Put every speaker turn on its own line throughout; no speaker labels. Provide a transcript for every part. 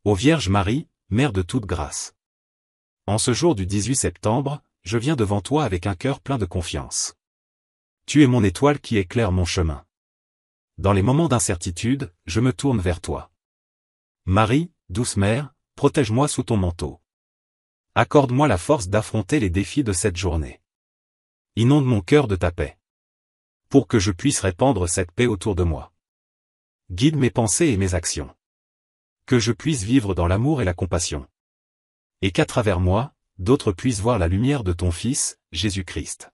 Ô Vierge Marie, Mère de toute grâce. En ce jour du 18 septembre, je viens devant toi avec un cœur plein de confiance. Tu es mon étoile qui éclaire mon chemin. Dans les moments d'incertitude, je me tourne vers toi. Marie, douce mère, protège-moi sous ton manteau. Accorde-moi la force d'affronter les défis de cette journée. Inonde mon cœur de ta paix. Pour que je puisse répandre cette paix autour de moi. Guide mes pensées et mes actions. Que je puisse vivre dans l'amour et la compassion. Et qu'à travers moi, d'autres puissent voir la lumière de ton Fils, Jésus-Christ.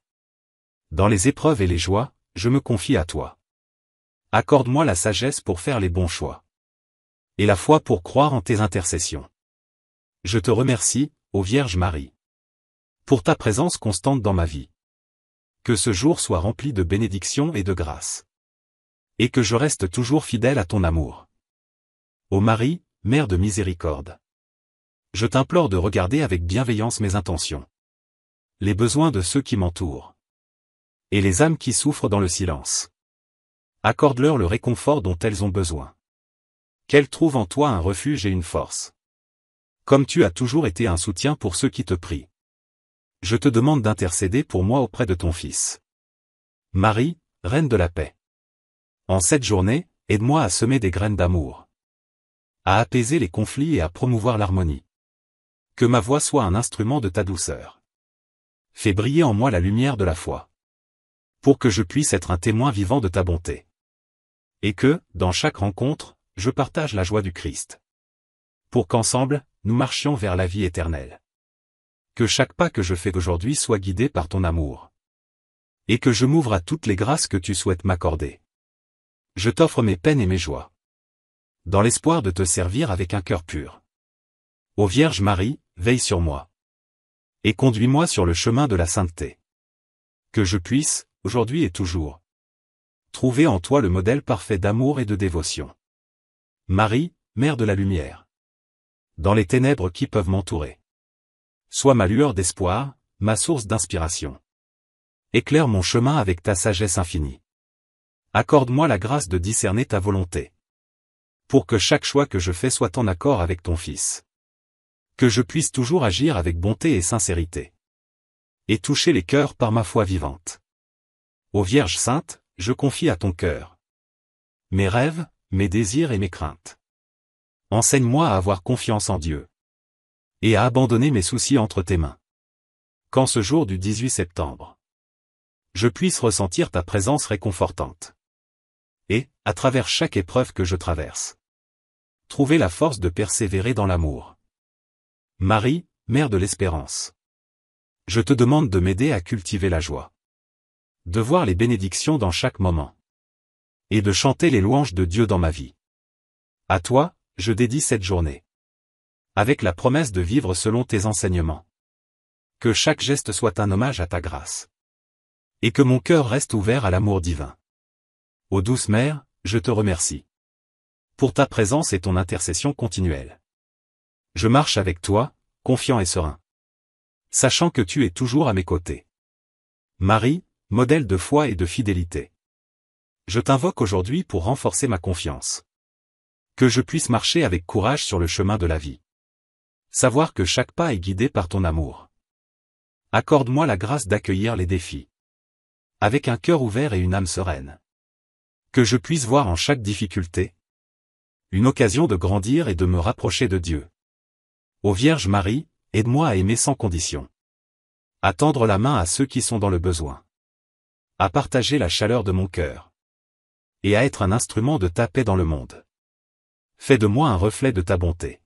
Dans les épreuves et les joies, je me confie à toi. Accorde-moi la sagesse pour faire les bons choix. Et la foi pour croire en tes intercessions. Je te remercie, ô Vierge Marie. Pour ta présence constante dans ma vie. Que ce jour soit rempli de bénédictions et de grâce. Et que je reste toujours fidèle à ton amour. Ô Marie, Mère de miséricorde. Je t'implore de regarder avec bienveillance mes intentions. Les besoins de ceux qui m'entourent. Et les âmes qui souffrent dans le silence. Accorde-leur le réconfort dont elles ont besoin. Qu'elles trouvent en toi un refuge et une force. Comme tu as toujours été un soutien pour ceux qui te prient. Je te demande d'intercéder pour moi auprès de ton Fils. Marie, Reine de la paix. En cette journée, aide-moi à semer des graines d'amour. À apaiser les conflits et à promouvoir l'harmonie. Que ma voix soit un instrument de ta douceur. Fais briller en moi la lumière de la foi. Pour que je puisse être un témoin vivant de ta bonté. Et que, dans chaque rencontre, je partage la joie du Christ. Pour qu'ensemble, nous marchions vers la vie éternelle. Que chaque pas que je fais aujourd'hui soit guidé par ton amour. Et que je m'ouvre à toutes les grâces que tu souhaites m'accorder. Je t'offre mes peines et mes joies. Dans l'espoir de te servir avec un cœur pur. Ô Vierge Marie, veille sur moi. Et conduis-moi sur le chemin de la sainteté. Que je puisse, aujourd'hui et toujours, trouver en toi le modèle parfait d'amour et de dévotion. Marie, Mère de la lumière. Dans les ténèbres qui peuvent m'entourer. Sois ma lueur d'espoir, ma source d'inspiration. Éclaire mon chemin avec ta sagesse infinie. Accorde-moi la grâce de discerner ta volonté. Pour que chaque choix que je fais soit en accord avec ton Fils. Que je puisse toujours agir avec bonté et sincérité. Et toucher les cœurs par ma foi vivante. Ô Vierge Sainte, je confie à ton cœur mes rêves, mes désirs et mes craintes. Enseigne-moi à avoir confiance en Dieu. Et à abandonner mes soucis entre tes mains. Qu'en ce jour du 18 septembre, je puisse ressentir ta présence réconfortante. Et, à travers chaque épreuve que je traverse, trouver la force de persévérer dans l'amour. Marie, Mère de l'espérance. Je te demande de m'aider à cultiver la joie. De voir les bénédictions dans chaque moment. Et de chanter les louanges de Dieu dans ma vie. À toi, je dédie cette journée. Avec la promesse de vivre selon tes enseignements. Que chaque geste soit un hommage à ta grâce. Et que mon cœur reste ouvert à l'amour divin. Ô douce Mère, je te remercie. Pour ta présence et ton intercession continuelle. Je marche avec toi, confiant et serein. Sachant que tu es toujours à mes côtés. Marie, modèle de foi et de fidélité. Je t'invoque aujourd'hui pour renforcer ma confiance. Que je puisse marcher avec courage sur le chemin de la vie. Savoir que chaque pas est guidé par ton amour. Accorde-moi la grâce d'accueillir les défis. Avec un cœur ouvert et une âme sereine. Que je puisse voir en chaque difficulté une occasion de grandir et de me rapprocher de Dieu. Ô Vierge Marie, aide-moi à aimer sans condition. À tendre la main à ceux qui sont dans le besoin. À partager la chaleur de mon cœur. Et à être un instrument de ta paix dans le monde. Fais de moi un reflet de ta bonté.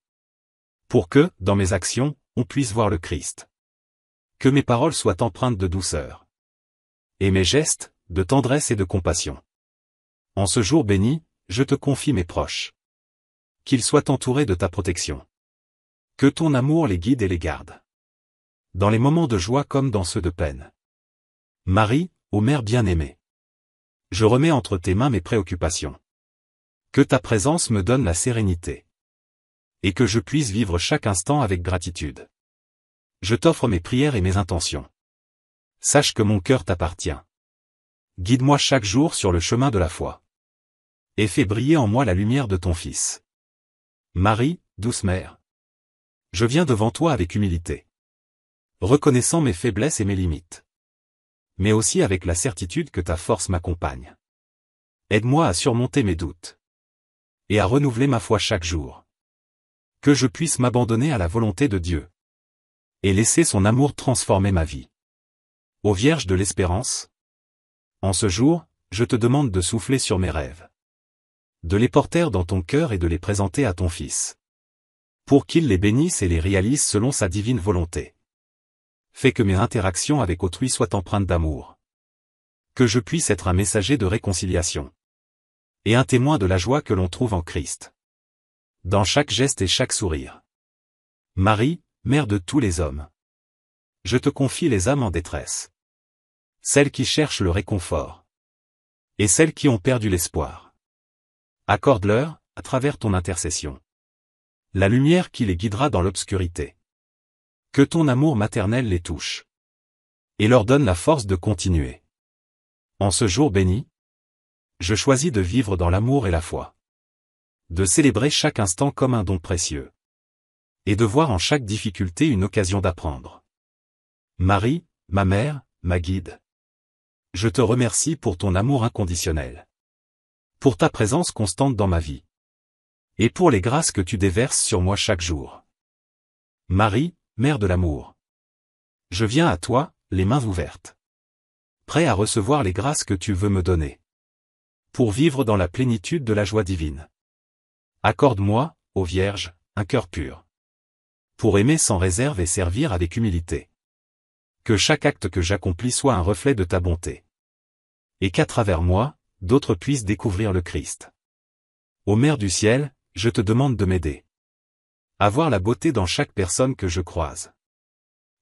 Pour que, dans mes actions, on puisse voir le Christ. Que mes paroles soient empreintes de douceur. Et mes gestes, de tendresse et de compassion. En ce jour béni, je te confie mes proches. Qu'ils soient entourés de ta protection. Que ton amour les guide et les garde. Dans les moments de joie comme dans ceux de peine. Marie, ô Mère bien-aimée. Je remets entre tes mains mes préoccupations. Que ta présence me donne la sérénité. Et que je puisse vivre chaque instant avec gratitude. Je t'offre mes prières et mes intentions. Sache que mon cœur t'appartient. Guide-moi chaque jour sur le chemin de la foi. Et fais briller en moi la lumière de ton Fils. Marie, douce mère. Je viens devant toi avec humilité, reconnaissant mes faiblesses et mes limites, mais aussi avec la certitude que ta force m'accompagne. Aide-moi à surmonter mes doutes et à renouveler ma foi chaque jour. Que je puisse m'abandonner à la volonté de Dieu et laisser son amour transformer ma vie. Ô Vierge de l'Espérance, en ce jour, je te demande de souffler sur mes rêves, de les porter dans ton cœur et de les présenter à ton Fils, pour qu'il les bénisse et les réalise selon sa divine volonté. Fais que mes interactions avec autrui soient empreintes d'amour, que je puisse être un messager de réconciliation et un témoin de la joie que l'on trouve en Christ, dans chaque geste et chaque sourire. Marie, Mère de tous les hommes, je te confie les âmes en détresse, celles qui cherchent le réconfort, et celles qui ont perdu l'espoir. Accorde-leur, à travers ton intercession, la lumière qui les guidera dans l'obscurité. Que ton amour maternel les touche, et leur donne la force de continuer. En ce jour béni, je choisis de vivre dans l'amour et la foi, de célébrer chaque instant comme un don précieux, et de voir en chaque difficulté une occasion d'apprendre. Marie, ma mère, ma guide, je te remercie pour ton amour inconditionnel, pour ta présence constante dans ma vie, et pour les grâces que tu déverses sur moi chaque jour. Marie, Mère de l'amour, je viens à toi, les mains ouvertes, prêt à recevoir les grâces que tu veux me donner, pour vivre dans la plénitude de la joie divine. Accorde-moi, ô Vierge, un cœur pur, pour aimer sans réserve et servir avec humilité. Que chaque acte que j'accomplis soit un reflet de ta bonté, et qu'à travers moi, d'autres puissent découvrir le Christ. Ô Mère du ciel, je te demande de m'aider à voir la beauté dans chaque personne que je croise,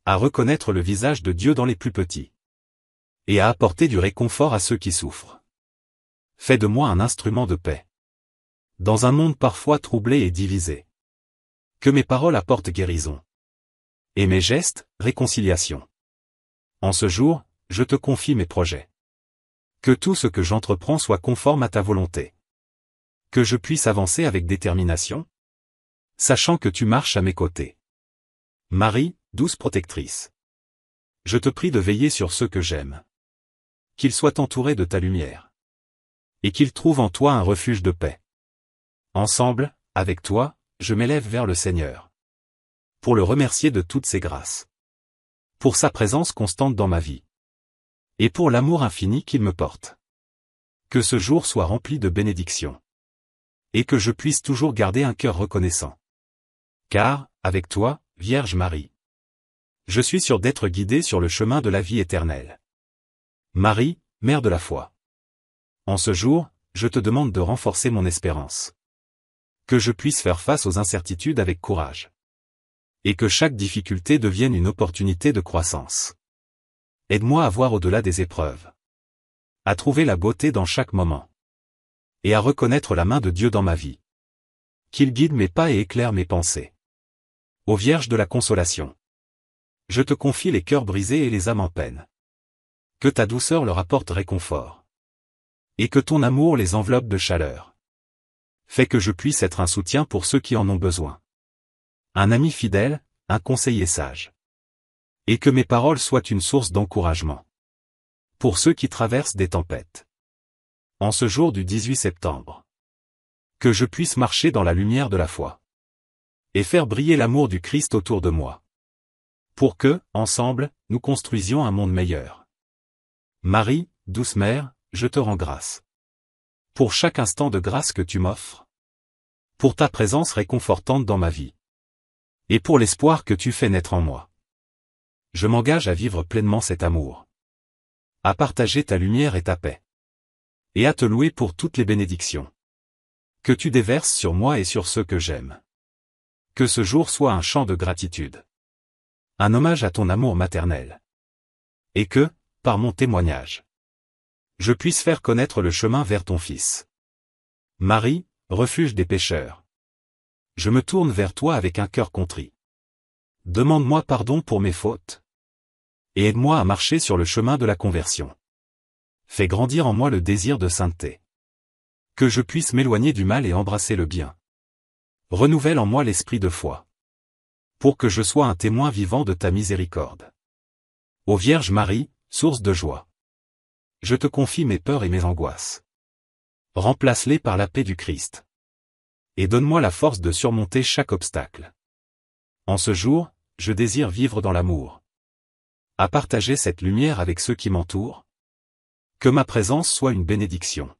à reconnaître le visage de Dieu dans les plus petits, et à apporter du réconfort à ceux qui souffrent. Fais de moi un instrument de paix, dans un monde parfois troublé et divisé. Que mes paroles apportent guérison, et mes gestes, réconciliation. En ce jour, je te confie mes projets. Que tout ce que j'entreprends soit conforme à ta volonté. Que je puisse avancer avec détermination, sachant que tu marches à mes côtés. Marie, douce protectrice, je te prie de veiller sur ceux que j'aime, qu'ils soient entourés de ta lumière, et qu'ils trouvent en toi un refuge de paix. Ensemble, avec toi, je m'élève vers le Seigneur, pour le remercier de toutes ses grâces, pour sa présence constante dans ma vie, et pour l'amour infini qu'il me porte. Que ce jour soit rempli de bénédictions, et que je puisse toujours garder un cœur reconnaissant. Car, avec toi, Vierge Marie, je suis sûr d'être guidé sur le chemin de la vie éternelle. Marie, Mère de la foi, en ce jour, je te demande de renforcer mon espérance. Que je puisse faire face aux incertitudes avec courage, et que chaque difficulté devienne une opportunité de croissance. Aide-moi à voir au-delà des épreuves, à trouver la beauté dans chaque moment, et à reconnaître la main de Dieu dans ma vie. Qu'il guide mes pas et éclaire mes pensées. Ô Vierge de la Consolation, je te confie les cœurs brisés et les âmes en peine. Que ta douceur leur apporte réconfort, et que ton amour les enveloppe de chaleur. Fais que je puisse être un soutien pour ceux qui en ont besoin, un ami fidèle, un conseiller sage, et que mes paroles soient une source d'encouragement pour ceux qui traversent des tempêtes. En ce jour du 18 septembre, que je puisse marcher dans la lumière de la foi, et faire briller l'amour du Christ autour de moi, pour que, ensemble, nous construisions un monde meilleur. Marie, douce mère, je te rends grâce pour chaque instant de grâce que tu m'offres, pour ta présence réconfortante dans ma vie, et pour l'espoir que tu fais naître en moi. Je m'engage à vivre pleinement cet amour, à partager ta lumière et ta paix, et à te louer pour toutes les bénédictions que tu déverses sur moi et sur ceux que j'aime. Que ce jour soit un chant de gratitude, un hommage à ton amour maternel, et que, par mon témoignage, je puisse faire connaître le chemin vers ton Fils. Marie, refuge des pécheurs, je me tourne vers toi avec un cœur contrit. Demande-moi pardon pour mes fautes, et aide-moi à marcher sur le chemin de la conversion. Fais grandir en moi le désir de sainteté, que je puisse m'éloigner du mal et embrasser le bien. Renouvelle en moi l'esprit de foi. Pour que je sois un témoin vivant de ta miséricorde. Ô Vierge Marie, source de joie. Je te confie mes peurs et mes angoisses. Remplace-les par la paix du Christ. Et donne-moi la force de surmonter chaque obstacle. En ce jour, je désire vivre dans l'amour. À partager cette lumière avec ceux qui m'entourent. Que ma présence soit une bénédiction.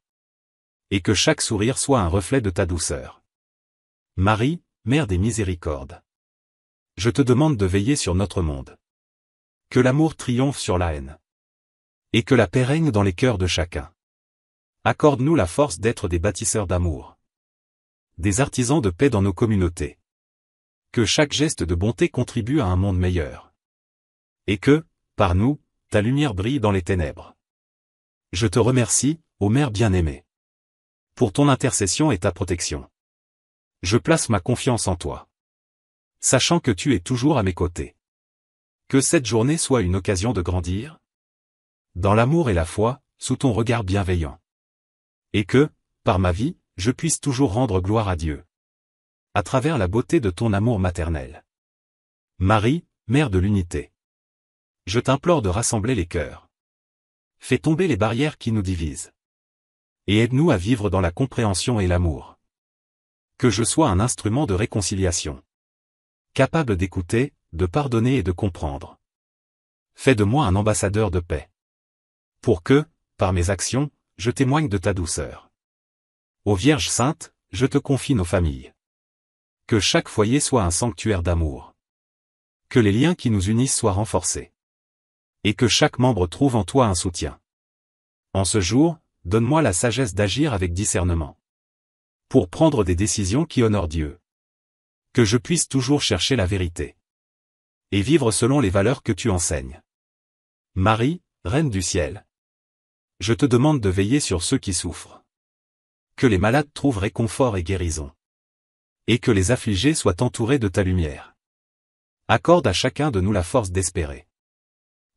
Et que chaque sourire soit un reflet de ta douceur. Marie, Mère des miséricordes. Je te demande de veiller sur notre monde. Que l'amour triomphe sur la haine. Et que la paix règne dans les cœurs de chacun. Accorde-nous la force d'être des bâtisseurs d'amour. Des artisans de paix dans nos communautés. Que chaque geste de bonté contribue à un monde meilleur. Et que, par nous, ta lumière brille dans les ténèbres. Je te remercie, ô Mère bien-aimée. Pour ton intercession et ta protection. Je place ma confiance en toi. Sachant que tu es toujours à mes côtés. Que cette journée soit une occasion de grandir. Dans l'amour et la foi, sous ton regard bienveillant. Et que, par ma vie, je puisse toujours rendre gloire à Dieu. À travers la beauté de ton amour maternel. Marie, Mère de l'unité. Je t'implore de rassembler les cœurs. Fais tomber les barrières qui nous divisent. Et aide-nous à vivre dans la compréhension et l'amour. Que je sois un instrument de réconciliation. Capable d'écouter, de pardonner et de comprendre. Fais de moi un ambassadeur de paix. Pour que, par mes actions, je témoigne de ta douceur. Ô Vierge Sainte, je te confie nos familles. Que chaque foyer soit un sanctuaire d'amour. Que les liens qui nous unissent soient renforcés. Et que chaque membre trouve en toi un soutien. En ce jour, donne-moi la sagesse d'agir avec discernement. Pour prendre des décisions qui honorent Dieu. Que je puisse toujours chercher la vérité. Et vivre selon les valeurs que tu enseignes. Marie, Reine du ciel. Je te demande de veiller sur ceux qui souffrent. Que les malades trouvent réconfort et guérison. Et que les affligés soient entourés de ta lumière. Accorde à chacun de nous la force d'espérer.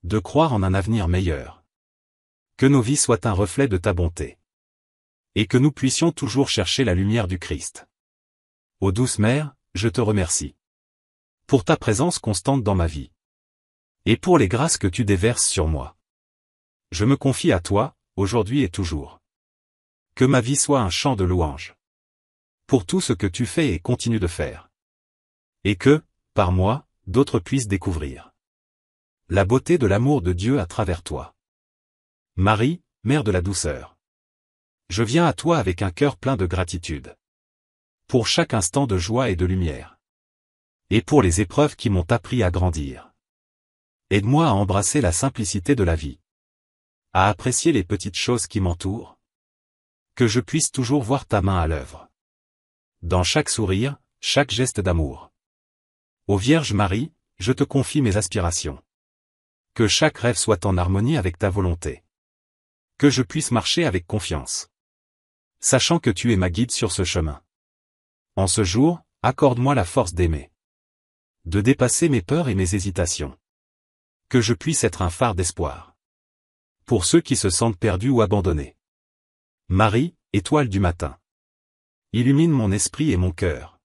De croire en un avenir meilleur. Que nos vies soient un reflet de ta bonté. Et que nous puissions toujours chercher la lumière du Christ. Ô douce Mère, je te remercie. Pour ta présence constante dans ma vie. Et pour les grâces que tu déverses sur moi. Je me confie à toi, aujourd'hui et toujours. Que ma vie soit un chant de louange. Pour tout ce que tu fais et continues de faire. Et que, par moi, d'autres puissent découvrir la beauté de l'amour de Dieu à travers toi. Marie, Mère de la douceur. Je viens à toi avec un cœur plein de gratitude. Pour chaque instant de joie et de lumière. Et pour les épreuves qui m'ont appris à grandir. Aide-moi à embrasser la simplicité de la vie. À apprécier les petites choses qui m'entourent. Que je puisse toujours voir ta main à l'œuvre. Dans chaque sourire, chaque geste d'amour. Ô Vierge Marie, je te confie mes aspirations. Que chaque rêve soit en harmonie avec ta volonté. Que je puisse marcher avec confiance. Sachant que tu es ma guide sur ce chemin. En ce jour, accorde-moi la force d'aimer. De dépasser mes peurs et mes hésitations. Que je puisse être un phare d'espoir. Pour ceux qui se sentent perdus ou abandonnés. Marie, étoile du matin. Illumine mon esprit et mon cœur.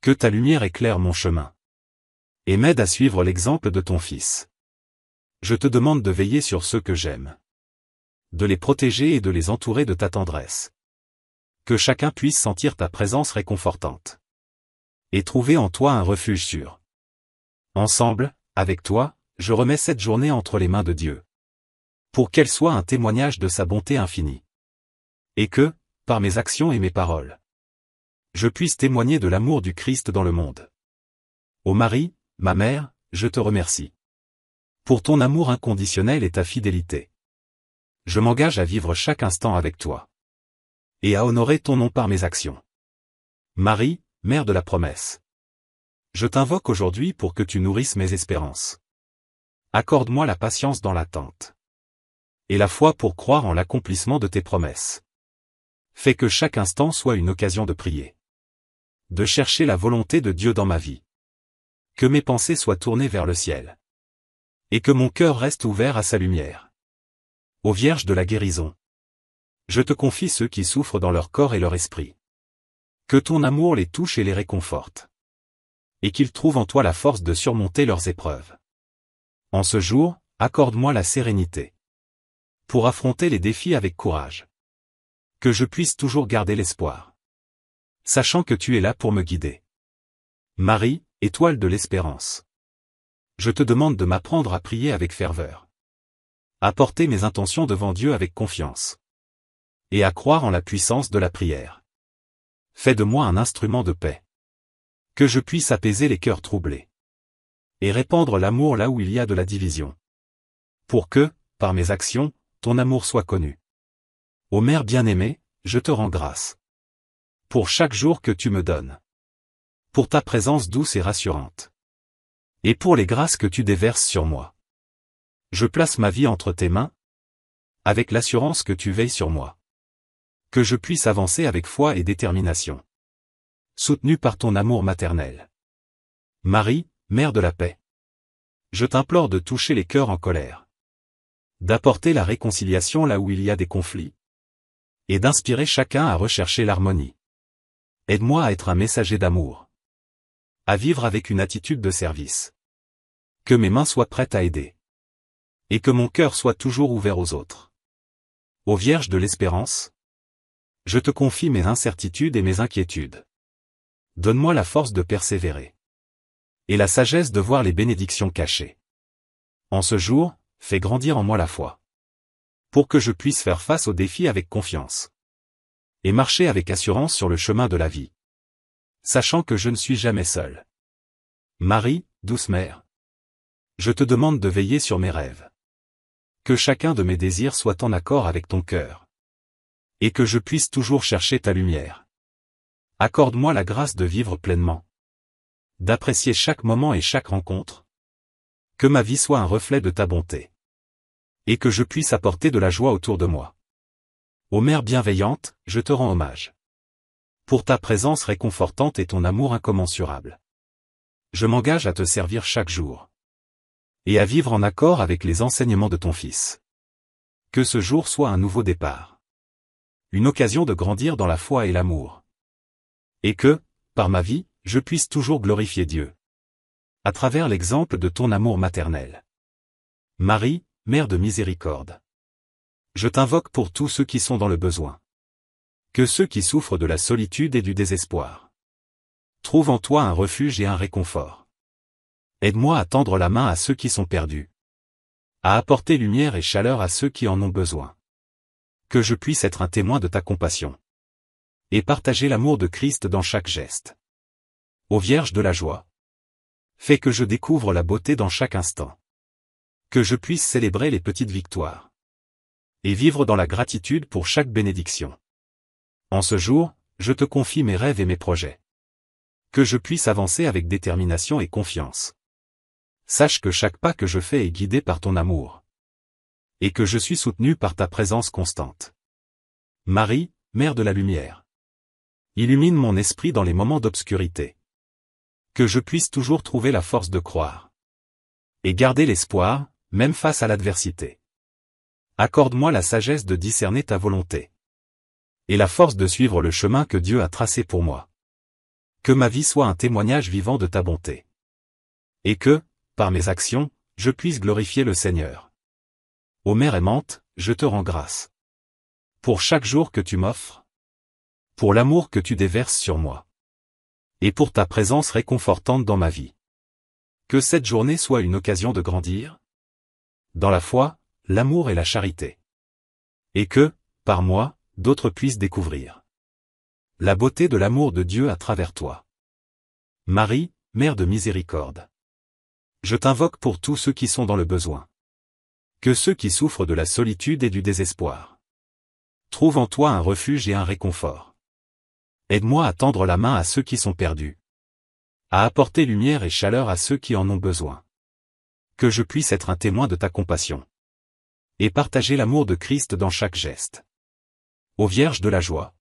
Que ta lumière éclaire mon chemin. Et m'aide à suivre l'exemple de ton Fils. Je te demande de veiller sur ceux que j'aime. De les protéger et de les entourer de ta tendresse. Que chacun puisse sentir ta présence réconfortante. Et trouver en toi un refuge sûr. Ensemble, avec toi, je remets cette journée entre les mains de Dieu. Pour qu'elle soit un témoignage de sa bonté infinie. Et que, par mes actions et mes paroles, je puisse témoigner de l'amour du Christ dans le monde. Ô Marie, ma mère, je te remercie. Pour ton amour inconditionnel et ta fidélité. Je m'engage à vivre chaque instant avec toi. Et à honorer ton nom par mes actions. Marie, Mère de la promesse. Je t'invoque aujourd'hui pour que tu nourrisses mes espérances. Accorde-moi la patience dans l'attente. Et la foi pour croire en l'accomplissement de tes promesses. Fais que chaque instant soit une occasion de prier. De chercher la volonté de Dieu dans ma vie. Que mes pensées soient tournées vers le ciel. Et que mon cœur reste ouvert à sa lumière. Ô Vierge de la guérison. Je te confie ceux qui souffrent dans leur corps et leur esprit. Que ton amour les touche et les réconforte. Et qu'ils trouvent en toi la force de surmonter leurs épreuves. En ce jour, accorde-moi la sérénité. Pour affronter les défis avec courage. Que je puisse toujours garder l'espoir. Sachant que tu es là pour me guider. Marie, étoile de l'espérance. Je te demande de m'apprendre à prier avec ferveur. À porter mes intentions devant Dieu avec confiance. Et à croire en la puissance de la prière. Fais de moi un instrument de paix. Que je puisse apaiser les cœurs troublés. Et répandre l'amour là où il y a de la division. Pour que, par mes actions, ton amour soit connu. Ô Mère bien-aimée, je te rends grâce. Pour chaque jour que tu me donnes. Pour ta présence douce et rassurante. Et pour les grâces que tu déverses sur moi. Je place ma vie entre tes mains. Avec l'assurance que tu veilles sur moi. Que je puisse avancer avec foi et détermination. Soutenu par ton amour maternel. Marie, Mère de la paix. Je t'implore de toucher les cœurs en colère. D'apporter la réconciliation là où il y a des conflits. Et d'inspirer chacun à rechercher l'harmonie. Aide-moi à être un messager d'amour. À vivre avec une attitude de service. Que mes mains soient prêtes à aider. Et que mon cœur soit toujours ouvert aux autres. Ô Vierge de l'espérance, je te confie mes incertitudes et mes inquiétudes. Donne-moi la force de persévérer. Et la sagesse de voir les bénédictions cachées. En ce jour, fais grandir en moi la foi. Pour que je puisse faire face aux défis avec confiance. Et marcher avec assurance sur le chemin de la vie. Sachant que je ne suis jamais seul. Marie, douce mère. Je te demande de veiller sur mes rêves. Que chacun de mes désirs soit en accord avec ton cœur. Et que je puisse toujours chercher ta lumière. Accorde-moi la grâce de vivre pleinement. D'apprécier chaque moment et chaque rencontre. Que ma vie soit un reflet de ta bonté. Et que je puisse apporter de la joie autour de moi. Ô Mère bienveillante, je te rends hommage. Pour ta présence réconfortante et ton amour incommensurable. Je m'engage à te servir chaque jour. Et à vivre en accord avec les enseignements de ton Fils. Que ce jour soit un nouveau départ. Une occasion de grandir dans la foi et l'amour. Et que, par ma vie, je puisse toujours glorifier Dieu. À travers l'exemple de ton amour maternel. Marie, Mère de miséricorde. Je t'invoque pour tous ceux qui sont dans le besoin. Que ceux qui souffrent de la solitude et du désespoir. Trouvent en toi un refuge et un réconfort. Aide-moi à tendre la main à ceux qui sont perdus. À apporter lumière et chaleur à ceux qui en ont besoin. Que je puisse être un témoin de ta compassion. Et partager l'amour de Christ dans chaque geste. Ô Vierge de la joie. Fais que je découvre la beauté dans chaque instant. Que je puisse célébrer les petites victoires. Et vivre dans la gratitude pour chaque bénédiction. En ce jour, je te confie mes rêves et mes projets. Que je puisse avancer avec détermination et confiance. Sache que chaque pas que je fais est guidé par ton amour. Et que je suis soutenu par ta présence constante. Marie, Mère de la lumière. Illumine mon esprit dans les moments d'obscurité. Que je puisse toujours trouver la force de croire. Et garder l'espoir, même face à l'adversité. Accorde-moi la sagesse de discerner ta volonté. Et la force de suivre le chemin que Dieu a tracé pour moi. Que ma vie soit un témoignage vivant de ta bonté. Et que, par mes actions, je puisse glorifier le Seigneur. Ô Mère aimante, je te rends grâce. Pour chaque jour que tu m'offres. Pour l'amour que tu déverses sur moi. Et pour ta présence réconfortante dans ma vie. Que cette journée soit une occasion de grandir. Dans la foi, l'amour et la charité. Et que, par moi, d'autres puissent découvrir la beauté de l'amour de Dieu à travers toi. Marie, Mère de miséricorde. Je t'invoque pour tous ceux qui sont dans le besoin. Que ceux qui souffrent de la solitude et du désespoir. Trouvent en toi un refuge et un réconfort. Aide-moi à tendre la main à ceux qui sont perdus. À apporter lumière et chaleur à ceux qui en ont besoin. Que je puisse être un témoin de ta compassion. Et partager l'amour de Christ dans chaque geste. Ô Vierge de la joie.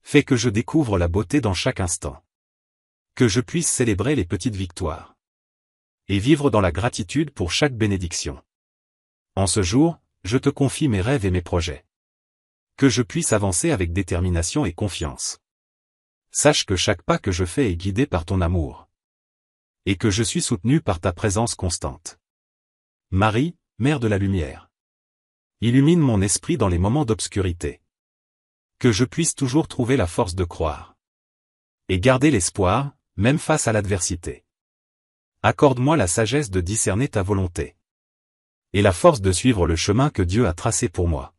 Fais que je découvre la beauté dans chaque instant. Que je puisse célébrer les petites victoires. Et vivre dans la gratitude pour chaque bénédiction. En ce jour, je te confie mes rêves et mes projets. Que je puisse avancer avec détermination et confiance. Sache que chaque pas que je fais est guidé par ton amour. Et que je suis soutenu par ta présence constante. Marie, Mère de la lumière. Illumine mon esprit dans les moments d'obscurité. Que je puisse toujours trouver la force de croire. Et garder l'espoir, même face à l'adversité. Accorde-moi la sagesse de discerner ta volonté. Et la force de suivre le chemin que Dieu a tracé pour moi.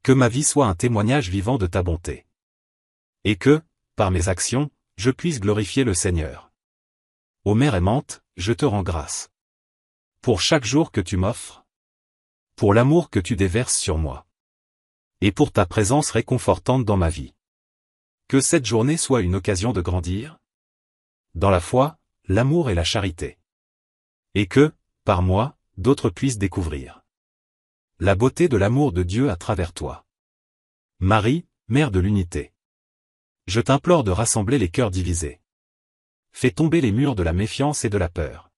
Que ma vie soit un témoignage vivant de ta bonté. Et que, par mes actions, je puisse glorifier le Seigneur. Ô Mère aimante, je te rends grâce. Pour chaque jour que tu m'offres. Pour l'amour que tu déverses sur moi. Et pour ta présence réconfortante dans ma vie. Que cette journée soit une occasion de grandir. Dans la foi, l'amour et la charité. Et que, par moi, d'autres puissent découvrir la beauté de l'amour de Dieu à travers toi. Marie, Mère de l'unité. Je t'implore de rassembler les cœurs divisés. Fais tomber les murs de la méfiance et de la peur.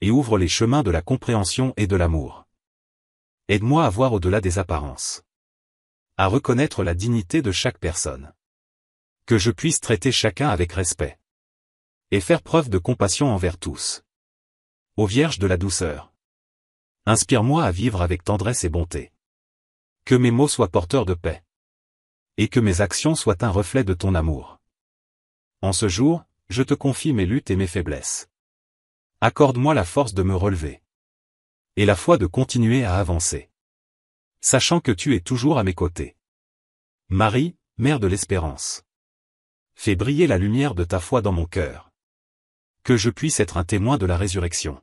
Et ouvre les chemins de la compréhension et de l'amour. Aide-moi à voir au-delà des apparences. À reconnaître la dignité de chaque personne. Que je puisse traiter chacun avec respect. Et faire preuve de compassion envers tous. Ô Vierge de la douceur. Inspire-moi à vivre avec tendresse et bonté. Que mes mots soient porteurs de paix. Et que mes actions soient un reflet de ton amour. En ce jour, je te confie mes luttes et mes faiblesses. Accorde-moi la force de me relever. Et la foi de continuer à avancer. Sachant que tu es toujours à mes côtés. Marie, Mère de l'espérance. Fais briller la lumière de ta foi dans mon cœur. Que je puisse être un témoin de la résurrection.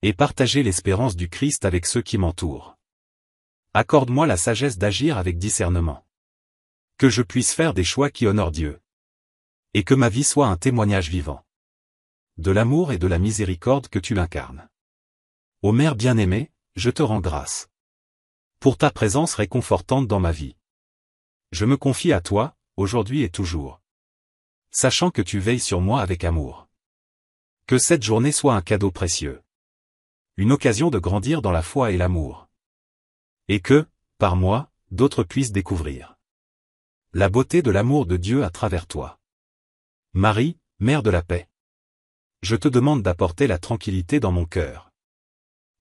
Et partager l'espérance du Christ avec ceux qui m'entourent. Accorde-moi la sagesse d'agir avec discernement. Que je puisse faire des choix qui honorent Dieu. Et que ma vie soit un témoignage vivant. De l'amour et de la miséricorde que tu incarnes. Ô Mère bien-aimée, je te rends grâce. Pour ta présence réconfortante dans ma vie. Je me confie à toi, aujourd'hui et toujours. Sachant que tu veilles sur moi avec amour. Que cette journée soit un cadeau précieux. Une occasion de grandir dans la foi et l'amour. Et que, par moi, d'autres puissent découvrir la beauté de l'amour de Dieu à travers toi. Marie, Mère de la paix. Je te demande d'apporter la tranquillité dans mon cœur.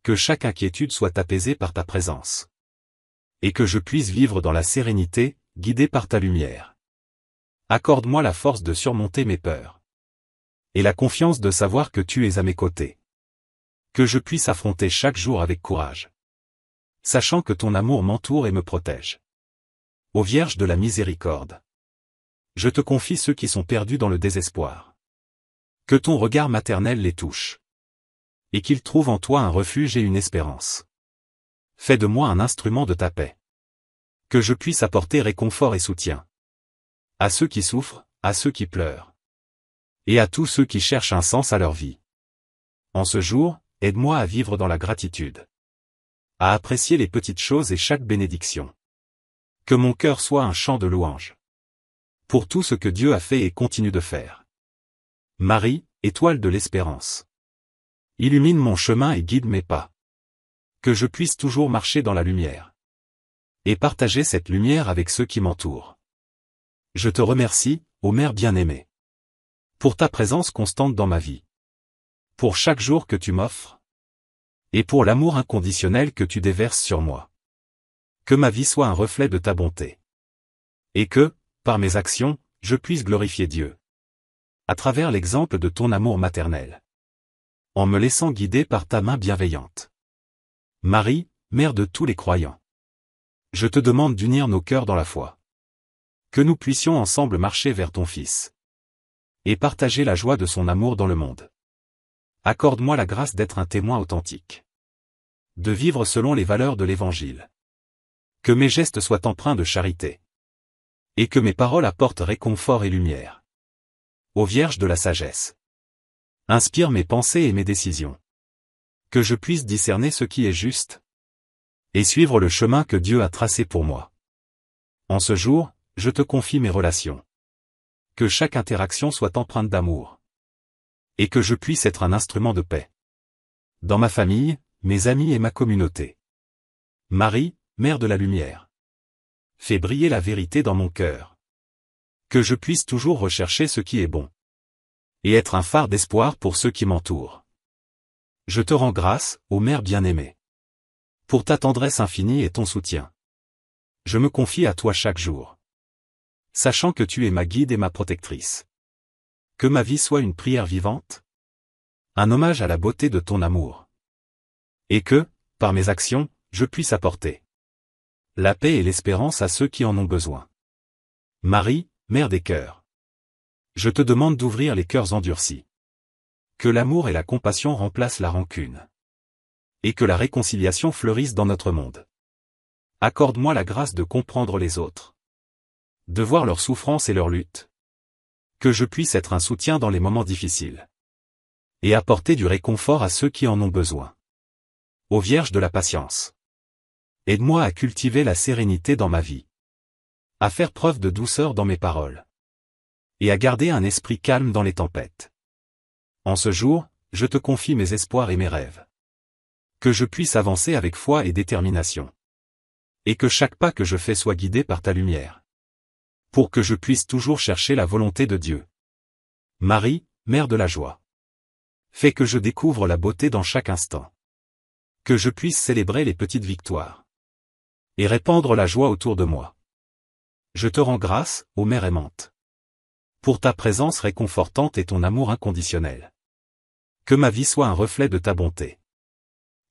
Que chaque inquiétude soit apaisée par ta présence. Et que je puisse vivre dans la sérénité, guidé par ta lumière. Accorde-moi la force de surmonter mes peurs. Et la confiance de savoir que tu es à mes côtés. Que je puisse affronter chaque jour avec courage. Sachant que ton amour m'entoure et me protège. Ô Vierge de la miséricorde. Je te confie ceux qui sont perdus dans le désespoir. Que ton regard maternel les touche. Et qu'ils trouvent en toi un refuge et une espérance. Fais de moi un instrument de ta paix. Que je puisse apporter réconfort et soutien. À ceux qui souffrent, à ceux qui pleurent. Et à tous ceux qui cherchent un sens à leur vie. En ce jour, aide-moi à vivre dans la gratitude. À apprécier les petites choses et chaque bénédiction. Que mon cœur soit un chant de louange. Pour tout ce que Dieu a fait et continue de faire. Marie, étoile de l'espérance. Illumine mon chemin et guide mes pas. Que je puisse toujours marcher dans la lumière. Et partager cette lumière avec ceux qui m'entourent. Je te remercie, ô Mère bien-aimée. Pour ta présence constante dans ma vie. Pour chaque jour que tu m'offres. Et pour l'amour inconditionnel que tu déverses sur moi. Que ma vie soit un reflet de ta bonté. Et que, par mes actions, je puisse glorifier Dieu. À travers l'exemple de ton amour maternel. En me laissant guider par ta main bienveillante. Marie, Mère de tous les croyants. Je te demande d'unir nos cœurs dans la foi. Que nous puissions ensemble marcher vers ton Fils. Et partager la joie de son amour dans le monde. Accorde-moi la grâce d'être un témoin authentique. De vivre selon les valeurs de l'Évangile. Que mes gestes soient empreints de charité. Et que mes paroles apportent réconfort et lumière. Ô Vierge de la sagesse. Inspire mes pensées et mes décisions. Que je puisse discerner ce qui est juste. Et suivre le chemin que Dieu a tracé pour moi. En ce jour, je te confie mes relations. Que chaque interaction soit empreinte d'amour. Et que je puisse être un instrument de paix. Dans ma famille, mes amis et ma communauté. Marie, Mère de la lumière. Fais briller la vérité dans mon cœur. Que je puisse toujours rechercher ce qui est bon. Et être un phare d'espoir pour ceux qui m'entourent. Je te rends grâce, ô Mère bien-aimée. Pour ta tendresse infinie et ton soutien. Je me confie à toi chaque jour. Sachant que tu es ma guide et ma protectrice. Que ma vie soit une prière vivante. Un hommage à la beauté de ton amour. Et que, par mes actions, je puisse apporter la paix et l'espérance à ceux qui en ont besoin. Marie, Mère des cœurs. Je te demande d'ouvrir les cœurs endurcis. Que l'amour et la compassion remplacent la rancune. Et que la réconciliation fleurisse dans notre monde. Accorde-moi la grâce de comprendre les autres. De voir leurs souffrances et leurs luttes. Que je puisse être un soutien dans les moments difficiles. Et apporter du réconfort à ceux qui en ont besoin. Ô Vierge de la patience. Aide-moi à cultiver la sérénité dans ma vie. À faire preuve de douceur dans mes paroles. Et à garder un esprit calme dans les tempêtes. En ce jour, je te confie mes espoirs et mes rêves. Que je puisse avancer avec foi et détermination. Et que chaque pas que je fais soit guidé par ta lumière. Pour que je puisse toujours chercher la volonté de Dieu. Marie, Mère de la joie. Fais que je découvre la beauté dans chaque instant. Que je puisse célébrer les petites victoires. Et répandre la joie autour de moi. Je te rends grâce, ô Mère aimante. Pour ta présence réconfortante et ton amour inconditionnel. Que ma vie soit un reflet de ta bonté.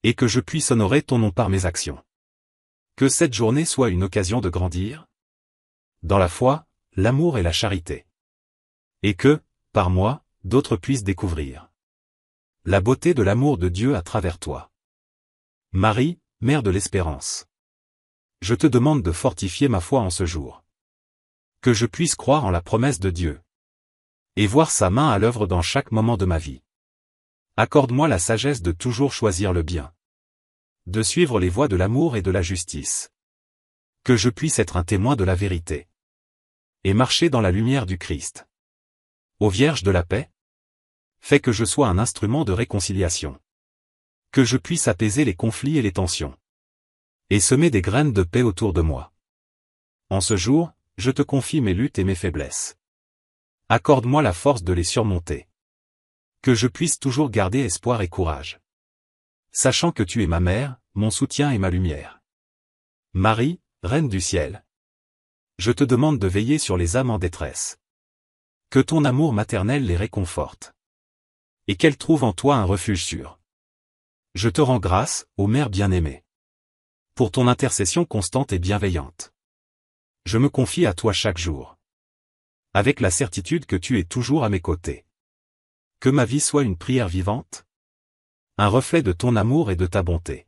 Et que je puisse honorer ton nom par mes actions. Que cette journée soit une occasion de grandir. Dans la foi, l'amour et la charité. Et que, par moi, d'autres puissent découvrir la beauté de l'amour de Dieu à travers toi. Marie, Mère de l'espérance. Je te demande de fortifier ma foi en ce jour. Que je puisse croire en la promesse de Dieu. Et voir sa main à l'œuvre dans chaque moment de ma vie. Accorde-moi la sagesse de toujours choisir le bien. De suivre les voies de l'amour et de la justice. Que je puisse être un témoin de la vérité. Et marcher dans la lumière du Christ. Ô Vierge de la paix. Fais que je sois un instrument de réconciliation. Que je puisse apaiser les conflits et les tensions. Et semer des graines de paix autour de moi. En ce jour, je te confie mes luttes et mes faiblesses. Accorde-moi la force de les surmonter. Que je puisse toujours garder espoir et courage. Sachant que tu es ma mère, mon soutien et ma lumière. Marie, Reine du ciel. Je te demande de veiller sur les âmes en détresse. Que ton amour maternel les réconforte. Et qu'elles trouvent en toi un refuge sûr. Je te rends grâce, ô Mère bien-aimée. Pour ton intercession constante et bienveillante. Je me confie à toi chaque jour. Avec la certitude que tu es toujours à mes côtés. Que ma vie soit une prière vivante. Un reflet de ton amour et de ta bonté.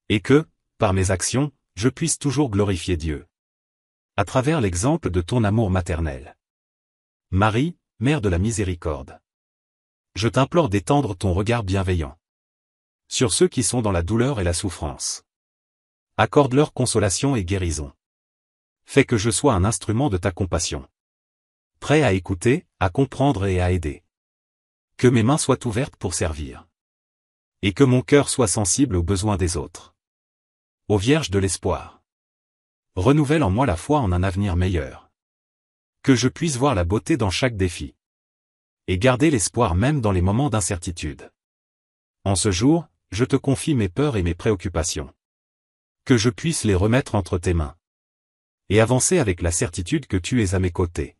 Et que, par mes actions, je puisse toujours glorifier Dieu. À travers l'exemple de ton amour maternel. Marie, Mère de la miséricorde. Je t'implore d'étendre ton regard bienveillant. Sur ceux qui sont dans la douleur et la souffrance. Accorde-leur consolation et guérison. Fais que je sois un instrument de ta compassion. Prêt à écouter, à comprendre et à aider. Que mes mains soient ouvertes pour servir. Et que mon cœur soit sensible aux besoins des autres. Ô Vierge de l'espoir. Renouvelle en moi la foi en un avenir meilleur. Que je puisse voir la beauté dans chaque défi. Et garder l'espoir même dans les moments d'incertitude. En ce jour, je te confie mes peurs et mes préoccupations. Que je puisse les remettre entre tes mains. Et avancer avec la certitude que tu es à mes côtés.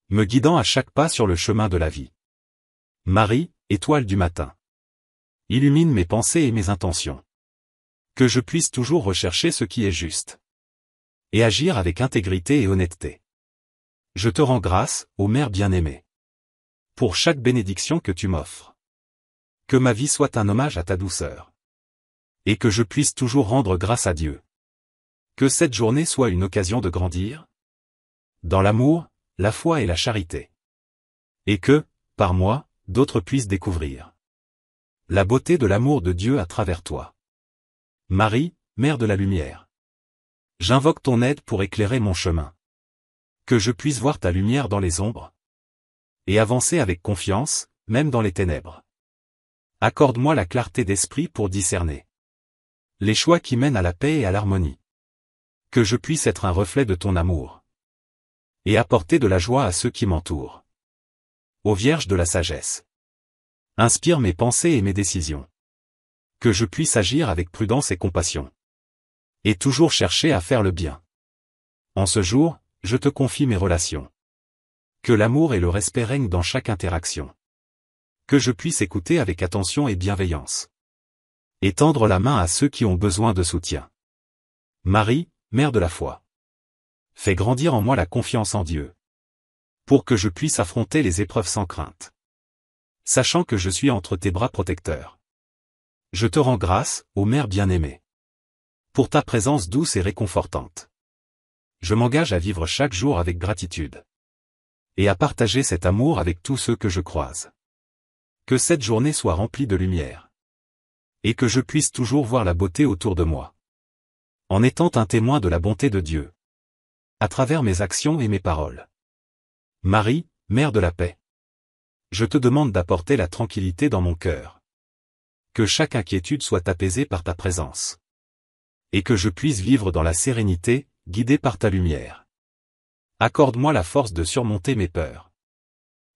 Me guidant à chaque pas sur le chemin de la vie. Marie, étoile du matin. Illumine mes pensées et mes intentions. Que je puisse toujours rechercher ce qui est juste. Et agir avec intégrité et honnêteté. Je te rends grâce, ô Mère bien-aimée. Pour chaque bénédiction que tu m'offres. Que ma vie soit un hommage à ta douceur. Et que je puisse toujours rendre grâce à Dieu. Que cette journée soit une occasion de grandir. Dans l'amour, la foi et la charité. Et que, par moi, d'autres puissent découvrir la beauté de l'amour de Dieu à travers toi. Marie, Mère de la lumière. J'invoque ton aide pour éclairer mon chemin. Que je puisse voir ta lumière dans les ombres. Et avancer avec confiance, même dans les ténèbres. Accorde-moi la clarté d'esprit pour discerner les choix qui mènent à la paix et à l'harmonie. Que je puisse être un reflet de ton amour. et apporter de la joie à ceux qui m'entourent. Ô Vierge de la sagesse, inspire mes pensées et mes décisions. Que je puisse agir avec prudence et compassion. Et toujours chercher à faire le bien. En ce jour, je te confie mes relations. Que l'amour et le respect règnent dans chaque interaction. Que je puisse écouter avec attention et bienveillance. Et tendre la main à ceux qui ont besoin de soutien. Marie, Mère de la foi. Fais grandir en moi la confiance en Dieu. Pour que je puisse affronter les épreuves sans crainte. Sachant que je suis entre tes bras protecteurs. Je te rends grâce, ô Mère bien-aimée. Pour ta présence douce et réconfortante. Je m'engage à vivre chaque jour avec gratitude. Et à partager cet amour avec tous ceux que je croise. Que cette journée soit remplie de lumière. Et que je puisse toujours voir la beauté autour de moi. En étant un témoin de la bonté de Dieu. À travers mes actions et mes paroles. Marie, Mère de la paix. Je te demande d'apporter la tranquillité dans mon cœur. Que chaque inquiétude soit apaisée par ta présence. Et que je puisse vivre dans la sérénité, guidé par ta lumière. Accorde-moi la force de surmonter mes peurs.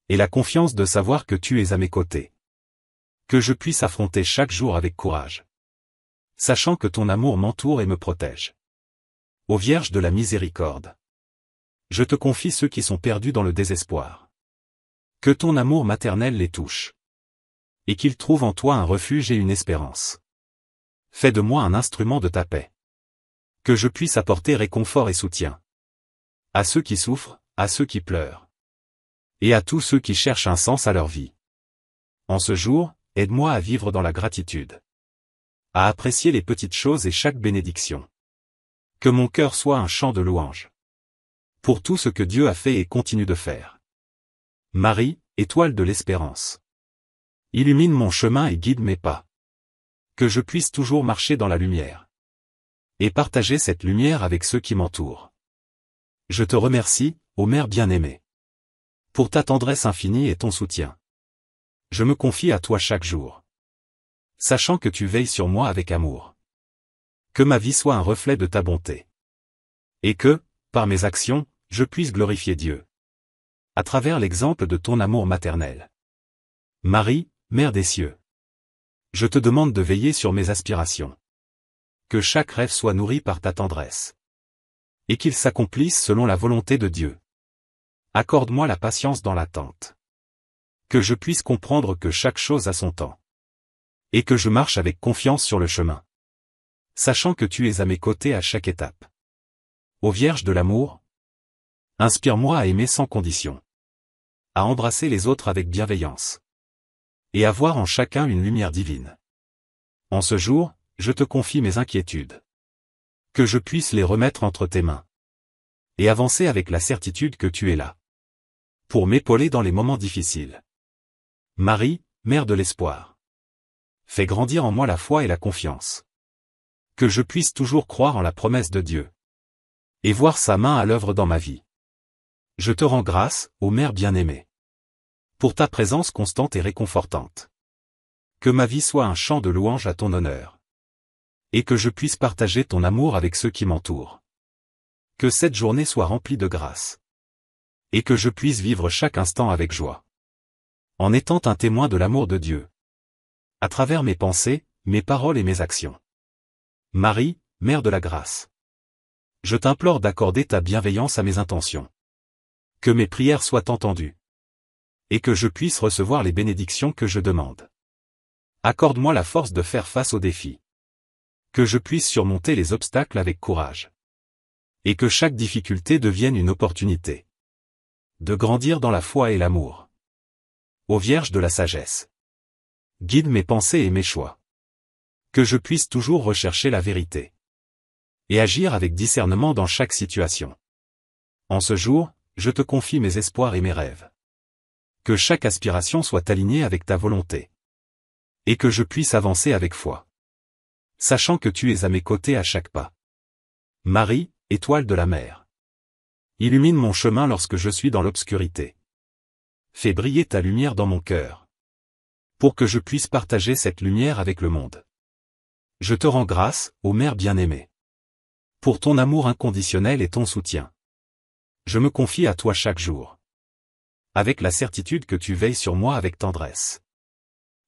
Et la confiance de savoir que tu es à mes côtés. Que je puisse affronter chaque jour avec courage. Sachant que ton amour m'entoure et me protège. Ô Vierge de la miséricorde. Je te confie ceux qui sont perdus dans le désespoir. Que ton amour maternel les touche. Et qu'ils trouvent en toi un refuge et une espérance. Fais de moi un instrument de ta paix. Que je puisse apporter réconfort et soutien. À ceux qui souffrent, à ceux qui pleurent. Et à tous ceux qui cherchent un sens à leur vie. En ce jour, aide-moi à vivre dans la gratitude. À apprécier les petites choses et chaque bénédiction. Que mon cœur soit un chant de louange. Pour tout ce que Dieu a fait et continue de faire. Marie, étoile de l'espérance. Illumine mon chemin et guide mes pas. Que je puisse toujours marcher dans la lumière. Et partager cette lumière avec ceux qui m'entourent. Je te remercie, ô Mère bien-aimée. Pour ta tendresse infinie et ton soutien. Je me confie à toi chaque jour. Sachant que tu veilles sur moi avec amour. Que ma vie soit un reflet de ta bonté. Et que, par mes actions, je puisse glorifier Dieu. À travers l'exemple de ton amour maternel. Marie, Mère des cieux. Je te demande de veiller sur mes aspirations. Que chaque rêve soit nourri par ta tendresse. Et qu'il s'accomplisse selon la volonté de Dieu. Accorde-moi la patience dans l'attente. Que je puisse comprendre que chaque chose a son temps. Et que je marche avec confiance sur le chemin. Sachant que tu es à mes côtés à chaque étape. Ô Vierge de l'amour, inspire-moi à aimer sans condition. À embrasser les autres avec bienveillance. Et à voir en chacun une lumière divine. En ce jour, je te confie mes inquiétudes. Que je puisse les remettre entre tes mains. Et avancer avec la certitude que tu es là. Pour m'épauler dans les moments difficiles. Marie, Mère de l'espoir. Fais grandir en moi la foi et la confiance. Que je puisse toujours croire en la promesse de Dieu. Et voir sa main à l'œuvre dans ma vie. Je te rends grâce, ô Mère bien-aimée. Pour ta présence constante et réconfortante. Que ma vie soit un chant de louange à ton honneur. Et que je puisse partager ton amour avec ceux qui m'entourent. Que cette journée soit remplie de grâce. Et que je puisse vivre chaque instant avec joie. En étant un témoin de l'amour de Dieu. À travers mes pensées, mes paroles et mes actions. Marie, Mère de la grâce. Je t'implore d'accorder ta bienveillance à mes intentions. Que mes prières soient entendues. Et que je puisse recevoir les bénédictions que je demande. Accorde-moi la force de faire face aux défis. Que je puisse surmonter les obstacles avec courage. Et que chaque difficulté devienne une opportunité. De grandir dans la foi et l'amour. Ô Vierge de la sagesse. Guide mes pensées et mes choix. Que je puisse toujours rechercher la vérité. Et agir avec discernement dans chaque situation. En ce jour, je te confie mes espoirs et mes rêves. Que chaque aspiration soit alignée avec ta volonté. Et que je puisse avancer avec foi. Sachant que tu es à mes côtés à chaque pas. Marie, étoile de la mer. Illumine mon chemin lorsque je suis dans l'obscurité. Fais briller ta lumière dans mon cœur. Pour que je puisse partager cette lumière avec le monde. Je te rends grâce, ô Mère bien-aimée. Pour ton amour inconditionnel et ton soutien. Je me confie à toi chaque jour. Avec la certitude que tu veilles sur moi avec tendresse.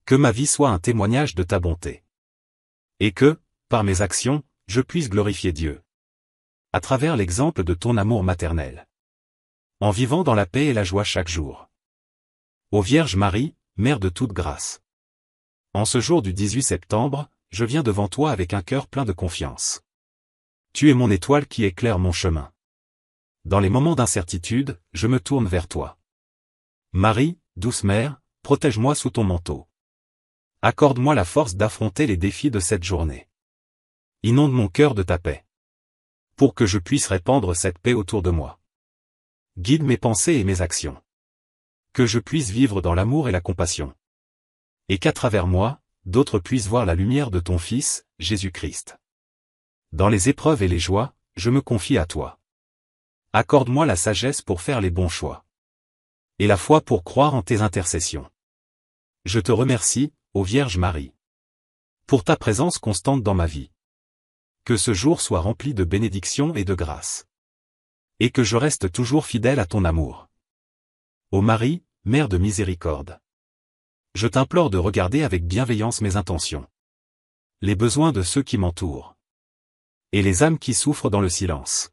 Que ma vie soit un témoignage de ta bonté. Et que, par mes actions, je puisse glorifier Dieu. À travers l'exemple de ton amour maternel. En vivant dans la paix et la joie chaque jour. Ô Vierge Marie, Mère de toute grâce. En ce jour du 18 septembre, je viens devant toi avec un cœur plein de confiance. Tu es mon étoile qui éclaire mon chemin. Dans les moments d'incertitude, je me tourne vers toi. Marie, douce mère, protège-moi sous ton manteau. Accorde-moi la force d'affronter les défis de cette journée. Inonde mon cœur de ta paix. Pour que je puisse répandre cette paix autour de moi. Guide mes pensées et mes actions. Que je puisse vivre dans l'amour et la compassion. Et qu'à travers moi, d'autres puissent voir la lumière de ton Fils, Jésus-Christ. Dans les épreuves et les joies, je me confie à toi. Accorde-moi la sagesse pour faire les bons choix. Et la foi pour croire en tes intercessions. Je te remercie, ô Vierge Marie. Pour ta présence constante dans ma vie. Que ce jour soit rempli de bénédictions et de grâce. Et que je reste toujours fidèle à ton amour. Ô Marie, Mère de miséricorde. Je t'implore de regarder avec bienveillance mes intentions. Les besoins de ceux qui m'entourent. Et les âmes qui souffrent dans le silence.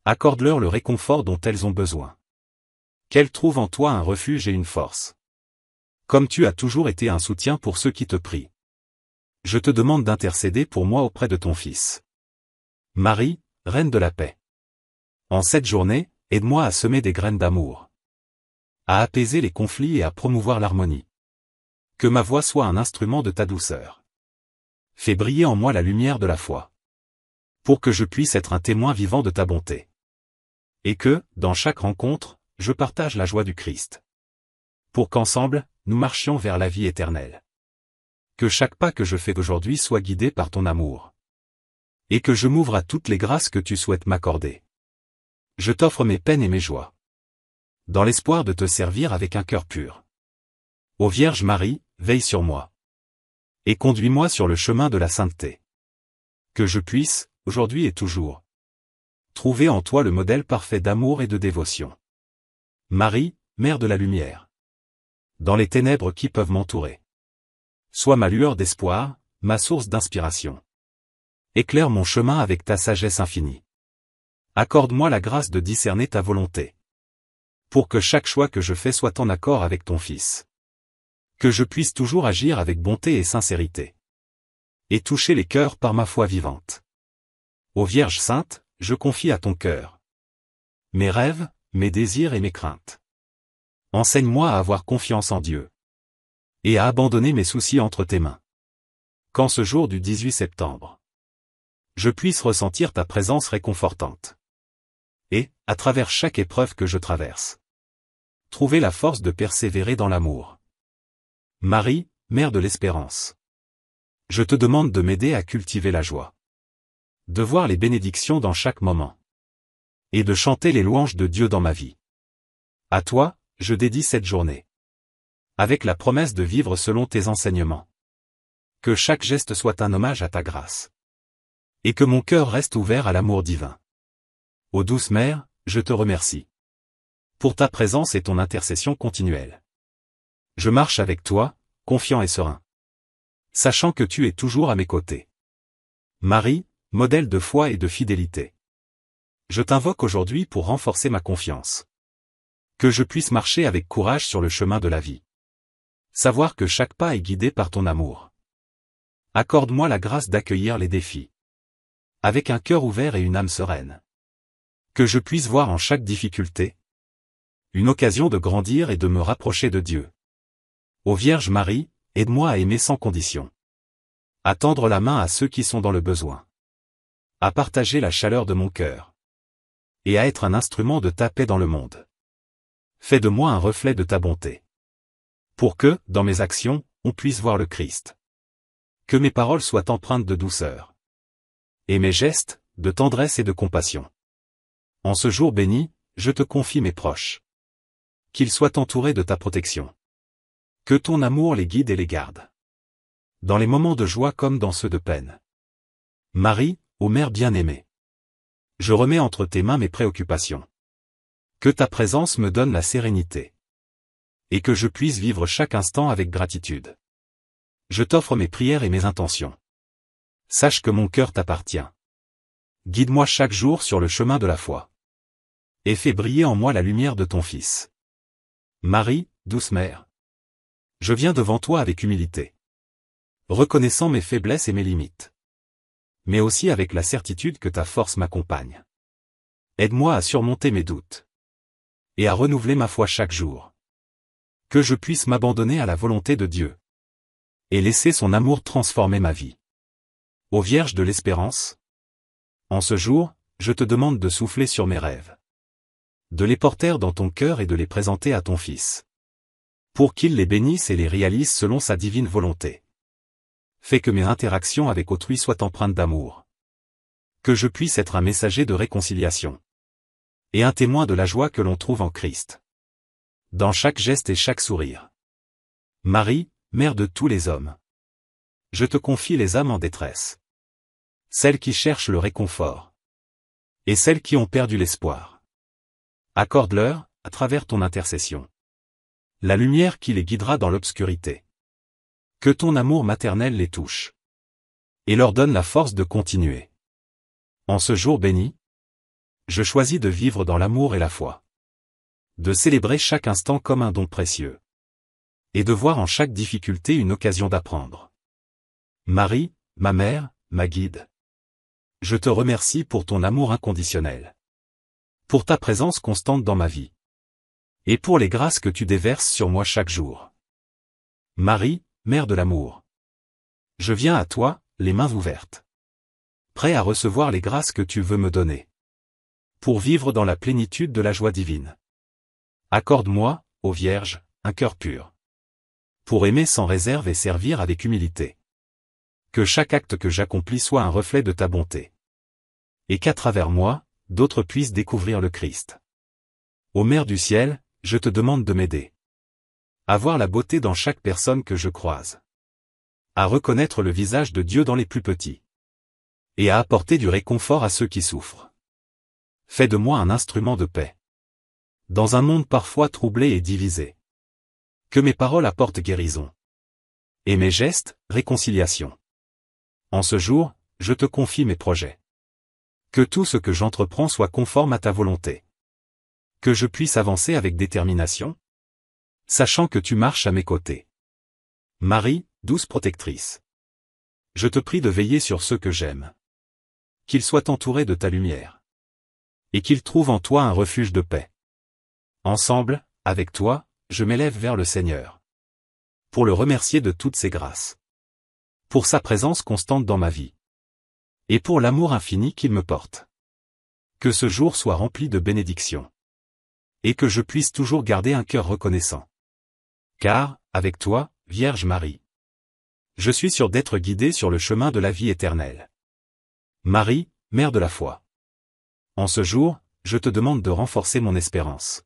Accorde-leur le réconfort dont elles ont besoin. Qu'elles trouvent en toi un refuge et une force. Comme tu as toujours été un soutien pour ceux qui te prient. Je te demande d'intercéder pour moi auprès de ton Fils. Marie, Reine de la paix. En cette journée, aide-moi à semer des graines d'amour. À apaiser les conflits et à promouvoir l'harmonie. Que ma voix soit un instrument de ta douceur. Fais briller en moi la lumière de la foi. Pour que je puisse être un témoin vivant de ta bonté. Et que, dans chaque rencontre, je partage la joie du Christ. Pour qu'ensemble, nous marchions vers la vie éternelle. Que chaque pas que je fais aujourd'hui soit guidé par ton amour. Et que je m'ouvre à toutes les grâces que tu souhaites m'accorder. Je t'offre mes peines et mes joies. Dans l'espoir de te servir avec un cœur pur. Ô Vierge Marie, veille sur moi. Et conduis-moi sur le chemin de la sainteté. Que je puisse, aujourd'hui et toujours, trouver en toi le modèle parfait d'amour et de dévotion. Marie, Mère de la lumière. Dans les ténèbres qui peuvent m'entourer. Sois ma lueur d'espoir, ma source d'inspiration. Éclaire mon chemin avec ta sagesse infinie. Accorde-moi la grâce de discerner ta volonté. Pour que chaque choix que je fais soit en accord avec ton Fils. Que je puisse toujours agir avec bonté et sincérité. Et toucher les cœurs par ma foi vivante. Ô Vierge Sainte, je confie à ton cœur mes rêves, mes désirs et mes craintes. Enseigne-moi à avoir confiance en Dieu. Et à abandonner mes soucis entre tes mains. Qu'en ce jour du 18 septembre, je puisse ressentir ta présence réconfortante. Et, à travers chaque épreuve que je traverse, trouver la force de persévérer dans l'amour. Marie, Mère de l'espérance. Je te demande de m'aider à cultiver la joie. De voir les bénédictions dans chaque moment. Et de chanter les louanges de Dieu dans ma vie. À toi, je dédie cette journée. Avec la promesse de vivre selon tes enseignements. Que chaque geste soit un hommage à ta grâce. Et que mon cœur reste ouvert à l'amour divin. Ô douce Mère, je te remercie. Pour ta présence et ton intercession continuelle. Je marche avec toi, confiant et serein. Sachant que tu es toujours à mes côtés. Marie, modèle de foi et de fidélité. Je t'invoque aujourd'hui pour renforcer ma confiance. Que je puisse marcher avec courage sur le chemin de la vie. Savoir que chaque pas est guidé par ton amour. Accorde-moi la grâce d'accueillir les défis. Avec un cœur ouvert et une âme sereine. Que je puisse voir en chaque difficulté une occasion de grandir et de me rapprocher de Dieu. Ô Vierge Marie, aide-moi à aimer sans condition. À tendre la main à ceux qui sont dans le besoin. À partager la chaleur de mon cœur. Et à être un instrument de ta paix dans le monde. Fais de moi un reflet de ta bonté. Pour que, dans mes actions, on puisse voir le Christ. Que mes paroles soient empreintes de douceur. Et mes gestes, de tendresse et de compassion. En ce jour béni, je te confie mes proches. Qu'ils soient entourés de ta protection. Que ton amour les guide et les garde. Dans les moments de joie comme dans ceux de peine. Marie, ô Mère bien-aimée. Je remets entre tes mains mes préoccupations. Que ta présence me donne la sérénité. Et que je puisse vivre chaque instant avec gratitude. Je t'offre mes prières et mes intentions. Sache que mon cœur t'appartient. Guide-moi chaque jour sur le chemin de la foi. Et fais briller en moi la lumière de ton Fils. Marie, douce mère. Je viens devant toi avec humilité. Reconnaissant mes faiblesses et mes limites. Mais aussi avec la certitude que ta force m'accompagne. Aide-moi à surmonter mes doutes. Et à renouveler ma foi chaque jour. Que je puisse m'abandonner à la volonté de Dieu. Et laisser son amour transformer ma vie. Ô Vierge de l'Espérance, en ce jour, je te demande de souffler sur mes rêves. De les porter dans ton cœur et de les présenter à ton Fils. Pour qu'il les bénisse et les réalise selon sa divine volonté. Fais que mes interactions avec autrui soient empreintes d'amour. Que je puisse être un messager de réconciliation. Et un témoin de la joie que l'on trouve en Christ. Dans chaque geste et chaque sourire. Marie, Mère de tous les hommes. Je te confie les âmes en détresse. Celles qui cherchent le réconfort. Et celles qui ont perdu l'espoir. Accorde-leur, à travers ton intercession, la lumière qui les guidera dans l'obscurité. Que ton amour maternel les touche. Et leur donne la force de continuer. En ce jour béni, je choisis de vivre dans l'amour et la foi. De célébrer chaque instant comme un don précieux. Et de voir en chaque difficulté une occasion d'apprendre. Marie, ma mère, ma guide. Je te remercie pour ton amour inconditionnel. Pour ta présence constante dans ma vie. Et pour les grâces que tu déverses sur moi chaque jour. Marie, Mère de l'amour. Je viens à toi, les mains ouvertes. Prêt à recevoir les grâces que tu veux me donner. Pour vivre dans la plénitude de la joie divine. Accorde-moi, ô Vierge, un cœur pur. Pour aimer sans réserve et servir avec humilité. Que chaque acte que j'accomplis soit un reflet de ta bonté. Et qu'à travers moi, d'autres puissent découvrir le Christ. Ô Mère du ciel, je te demande de m'aider. À voir la beauté dans chaque personne que je croise. À reconnaître le visage de Dieu dans les plus petits. Et à apporter du réconfort à ceux qui souffrent. Fais de moi un instrument de paix. Dans un monde parfois troublé et divisé. Que mes paroles apportent guérison. Et mes gestes, réconciliation. En ce jour, je te confie mes projets. Que tout ce que j'entreprends soit conforme à ta volonté. Que je puisse avancer avec détermination. Sachant que tu marches à mes côtés. Marie, douce protectrice. Je te prie de veiller sur ceux que j'aime. Qu'ils soient entourés de ta lumière. Et qu'ils trouvent en toi un refuge de paix. Ensemble, avec toi, je m'élève vers le Seigneur. Pour le remercier de toutes ses grâces. Pour sa présence constante dans ma vie. Et pour l'amour infini qu'il me porte. Que ce jour soit rempli de bénédictions. Et que je puisse toujours garder un cœur reconnaissant. Car, avec toi, Vierge Marie, je suis sûr d'être guidé sur le chemin de la vie éternelle. Marie, Mère de la foi. En ce jour, je te demande de renforcer mon espérance.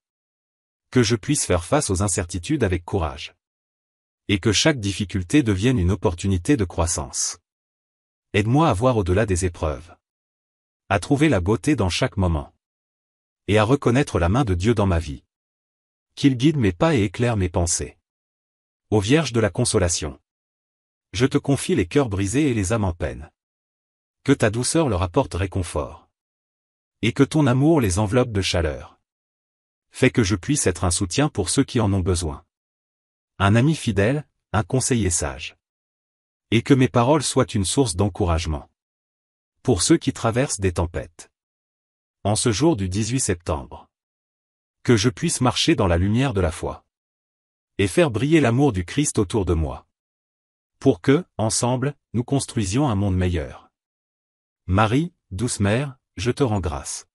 Que je puisse faire face aux incertitudes avec courage. Et que chaque difficulté devienne une opportunité de croissance. Aide-moi à voir au-delà des épreuves. À trouver la beauté dans chaque moment. Et à reconnaître la main de Dieu dans ma vie. Qu'il guide mes pas et éclaire mes pensées. Ô Vierge de la consolation. Je te confie les cœurs brisés et les âmes en peine. Que ta douceur leur apporte réconfort. Et que ton amour les enveloppe de chaleur. Fais que je puisse être un soutien pour ceux qui en ont besoin. Un ami fidèle, un conseiller sage. Et que mes paroles soient une source d'encouragement. Pour ceux qui traversent des tempêtes. En ce jour du 18 septembre. Que je puisse marcher dans la lumière de la foi. Et faire briller l'amour du Christ autour de moi. Pour que, ensemble, nous construisions un monde meilleur. Marie, douce mère, je te rends grâce.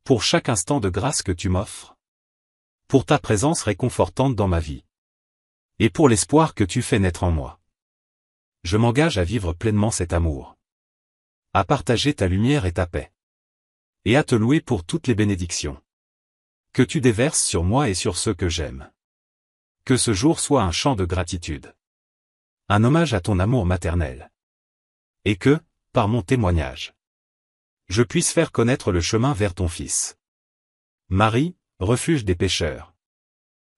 Pour chaque instant de grâce que tu m'offres. Pour ta présence réconfortante dans ma vie. Et pour l'espoir que tu fais naître en moi. Je m'engage à vivre pleinement cet amour. À partager ta lumière et ta paix. Et à te louer pour toutes les bénédictions. Que tu déverses sur moi et sur ceux que j'aime. Que ce jour soit un chant de gratitude. Un hommage à ton amour maternel. Et que, par mon témoignage, je puisse faire connaître le chemin vers ton Fils. Marie, refuge des pécheurs.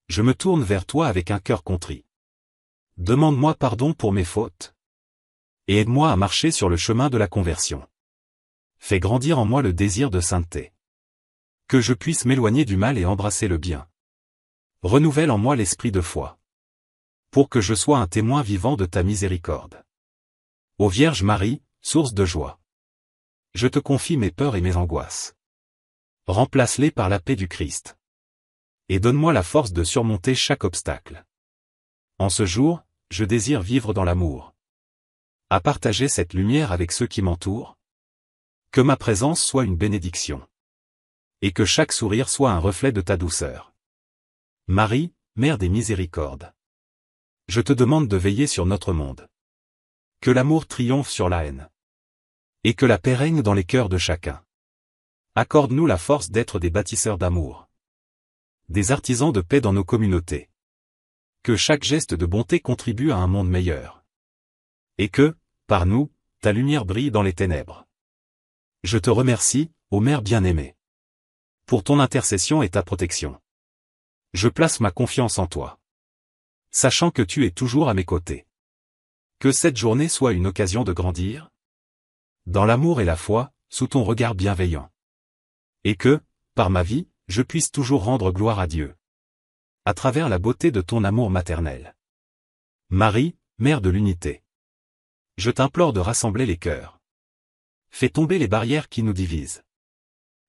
Je me tourne vers toi avec un cœur contrit. Demande-moi pardon pour mes fautes. Et aide-moi à marcher sur le chemin de la conversion. Fais grandir en moi le désir de sainteté. Que je puisse m'éloigner du mal et embrasser le bien. Renouvelle en moi l'esprit de foi. Pour que je sois un témoin vivant de ta miséricorde. Ô Vierge Marie, source de joie. Je te confie mes peurs et mes angoisses. Remplace-les par la paix du Christ. Et donne-moi la force de surmonter chaque obstacle. En ce jour, je désire vivre dans l'amour. À partager cette lumière avec ceux qui m'entourent. Que ma présence soit une bénédiction. Et que chaque sourire soit un reflet de ta douceur. Marie, Mère des miséricordes. Je te demande de veiller sur notre monde. Que l'amour triomphe sur la haine. Et que la paix règne dans les cœurs de chacun. Accorde-nous la force d'être des bâtisseurs d'amour. Des artisans de paix dans nos communautés. Que chaque geste de bonté contribue à un monde meilleur. Et que, par nous, ta lumière brille dans les ténèbres. Je te remercie, ô Mère bien-aimée. Pour ton intercession et ta protection. Je place ma confiance en toi. Sachant que tu es toujours à mes côtés. Que cette journée soit une occasion de grandir. Dans l'amour et la foi, sous ton regard bienveillant. Et que, par ma vie, je puisse toujours rendre gloire à Dieu. À travers la beauté de ton amour maternel. Marie, Mère de l'unité. Je t'implore de rassembler les cœurs. Fais tomber les barrières qui nous divisent.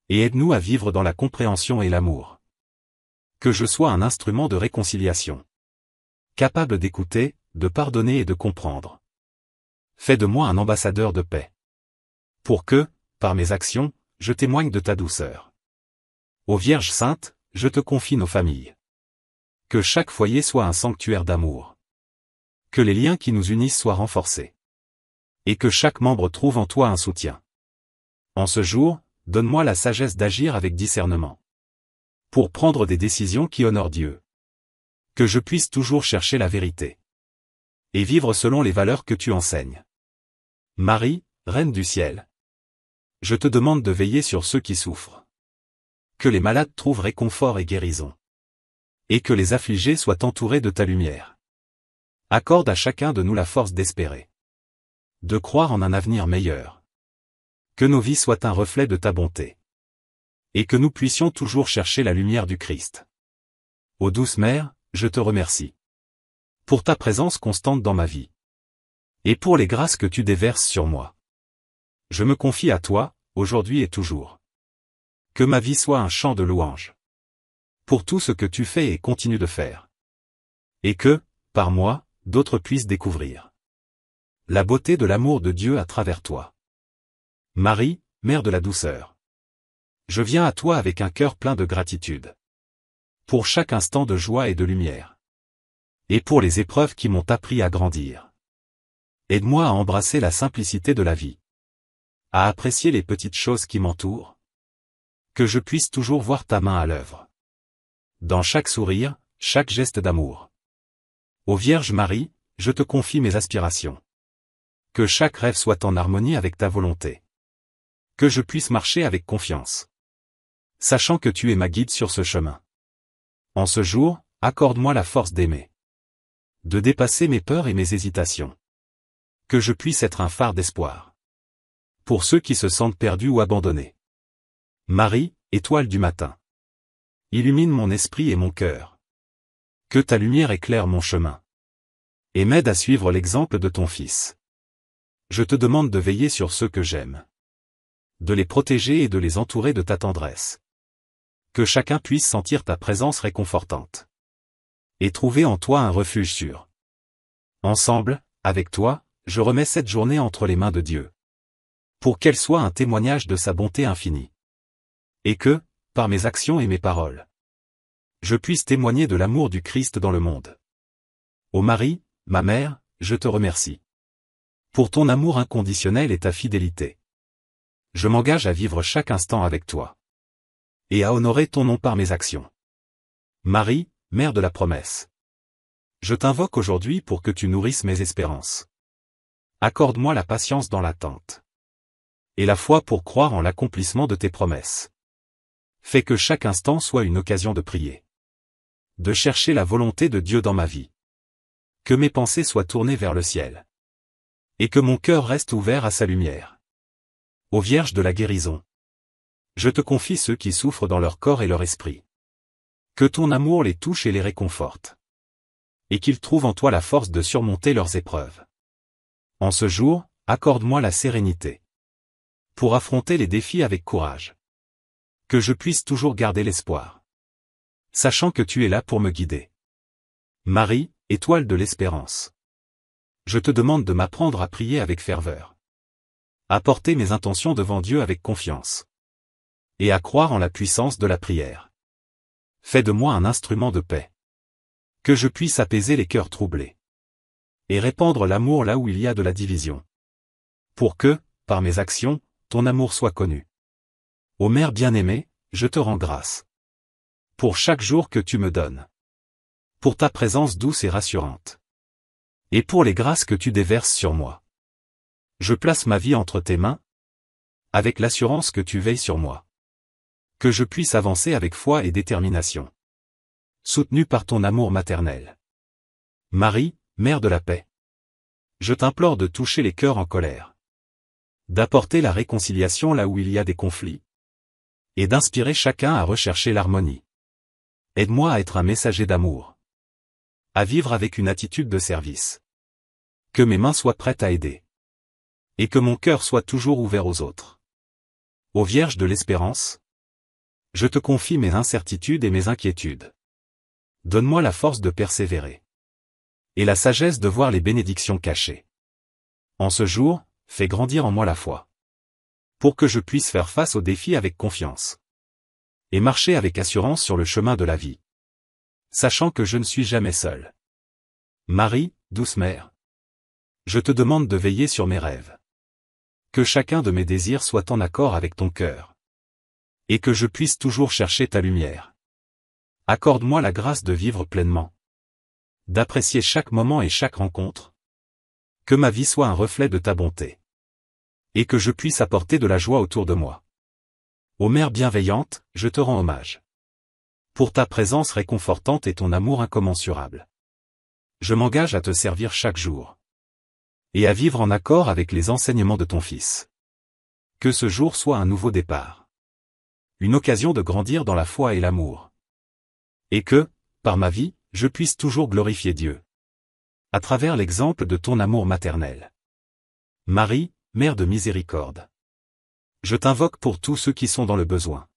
Et aide-nous à vivre dans la compréhension et l'amour. Que je sois un instrument de réconciliation. Capable d'écouter, de pardonner et de comprendre. Fais de moi un ambassadeur de paix. Pour que, par mes actions, je témoigne de ta douceur. Ô Vierge Sainte, je te confie nos familles. Que chaque foyer soit un sanctuaire d'amour. Que les liens qui nous unissent soient renforcés. Et que chaque membre trouve en toi un soutien. En ce jour, donne-moi la sagesse d'agir avec discernement. Pour prendre des décisions qui honorent Dieu. Que je puisse toujours chercher la vérité. Et vivre selon les valeurs que tu enseignes. Marie, Reine du ciel. Je te demande de veiller sur ceux qui souffrent. Que les malades trouvent réconfort et guérison. Et que les affligés soient entourés de ta lumière. Accorde à chacun de nous la force d'espérer. De croire en un avenir meilleur. Que nos vies soient un reflet de ta bonté. Et que nous puissions toujours chercher la lumière du Christ. Ô douce Mère, je te remercie. Pour ta présence constante dans ma vie. Et pour les grâces que tu déverses sur moi. Je me confie à toi, aujourd'hui et toujours. Que ma vie soit un chant de louange. Pour tout ce que tu fais et continues de faire. Et que, par moi, d'autres puissent découvrir la beauté de l'amour de Dieu à travers toi. Marie, Mère de la douceur. Je viens à toi avec un cœur plein de gratitude. Pour chaque instant de joie et de lumière. Et pour les épreuves qui m'ont appris à grandir. Aide-moi à embrasser la simplicité de la vie. À apprécier les petites choses qui m'entourent. Que je puisse toujours voir ta main à l'œuvre. Dans chaque sourire, chaque geste d'amour. Ô Vierge Marie, je te confie mes aspirations. Que chaque rêve soit en harmonie avec ta volonté. Que je puisse marcher avec confiance. Sachant que tu es ma guide sur ce chemin. En ce jour, accorde-moi la force d'aimer. De dépasser mes peurs et mes hésitations. Que je puisse être un phare d'espoir. Pour ceux qui se sentent perdus ou abandonnés. Marie, étoile du matin. Illumine mon esprit et mon cœur. Que ta lumière éclaire mon chemin. Et m'aide à suivre l'exemple de ton Fils. Je te demande de veiller sur ceux que j'aime. De les protéger et de les entourer de ta tendresse. Que chacun puisse sentir ta présence réconfortante. Et trouver en toi un refuge sûr. Ensemble, avec toi, je remets cette journée entre les mains de Dieu. Pour qu'elle soit un témoignage de sa bonté infinie. Et que, par mes actions et mes paroles, je puisse témoigner de l'amour du Christ dans le monde. Ô Marie, ma mère, je te remercie. Pour ton amour inconditionnel et ta fidélité. Je m'engage à vivre chaque instant avec toi. Et à honorer ton nom par mes actions. Marie, Mère de la promesse. Je t'invoque aujourd'hui pour que tu nourrisses mes espérances. Accorde-moi la patience dans l'attente. Et la foi pour croire en l'accomplissement de tes promesses. Fais que chaque instant soit une occasion de prier. De chercher la volonté de Dieu dans ma vie. Que mes pensées soient tournées vers le ciel. Et que mon cœur reste ouvert à sa lumière. Ô Vierge de la guérison. Je te confie ceux qui souffrent dans leur corps et leur esprit. Que ton amour les touche et les réconforte. Et qu'ils trouvent en toi la force de surmonter leurs épreuves. En ce jour, accorde-moi la sérénité. Pour affronter les défis avec courage. Que je puisse toujours garder l'espoir. Sachant que tu es là pour me guider. Marie, étoile de l'espérance. Je te demande de m'apprendre à prier avec ferveur. À porter mes intentions devant Dieu avec confiance. Et à croire en la puissance de la prière. Fais de moi un instrument de paix. Que je puisse apaiser les cœurs troublés. Et répandre l'amour là où il y a de la division. Pour que, par mes actions, ton amour soit connu. Ô Mère bien-aimée, je te rends grâce. Pour chaque jour que tu me donnes. Pour ta présence douce et rassurante. Et pour les grâces que tu déverses sur moi. Je place ma vie entre tes mains. Avec l'assurance que tu veilles sur moi. Que je puisse avancer avec foi et détermination. Soutenu par ton amour maternel. Marie, Mère de la paix. Je t'implore de toucher les cœurs en colère. D'apporter la réconciliation là où il y a des conflits. Et d'inspirer chacun à rechercher l'harmonie. Aide-moi à être un messager d'amour. À vivre avec une attitude de service. Que mes mains soient prêtes à aider. Et que mon cœur soit toujours ouvert aux autres. Ô Vierge de l'espérance. Je te confie mes incertitudes et mes inquiétudes. Donne-moi la force de persévérer. Et la sagesse de voir les bénédictions cachées. En ce jour, fais grandir en moi la foi. Pour que je puisse faire face aux défis avec confiance. Et marcher avec assurance sur le chemin de la vie. Sachant que je ne suis jamais seul. Marie, douce mère. Je te demande de veiller sur mes rêves. Que chacun de mes désirs soit en accord avec ton cœur. Et que je puisse toujours chercher ta lumière. Accorde-moi la grâce de vivre pleinement. D'apprécier chaque moment et chaque rencontre. Que ma vie soit un reflet de ta bonté. Et que je puisse apporter de la joie autour de moi. Ô Mère bienveillante, je te rends hommage. Pour ta présence réconfortante et ton amour incommensurable. Je m'engage à te servir chaque jour. Et à vivre en accord avec les enseignements de ton Fils. Que ce jour soit un nouveau départ. Une occasion de grandir dans la foi et l'amour. Et que, par ma vie, je puisse toujours glorifier Dieu. À travers l'exemple de ton amour maternel. Marie, Mère de miséricorde. Je t'invoque pour tous ceux qui sont dans le besoin.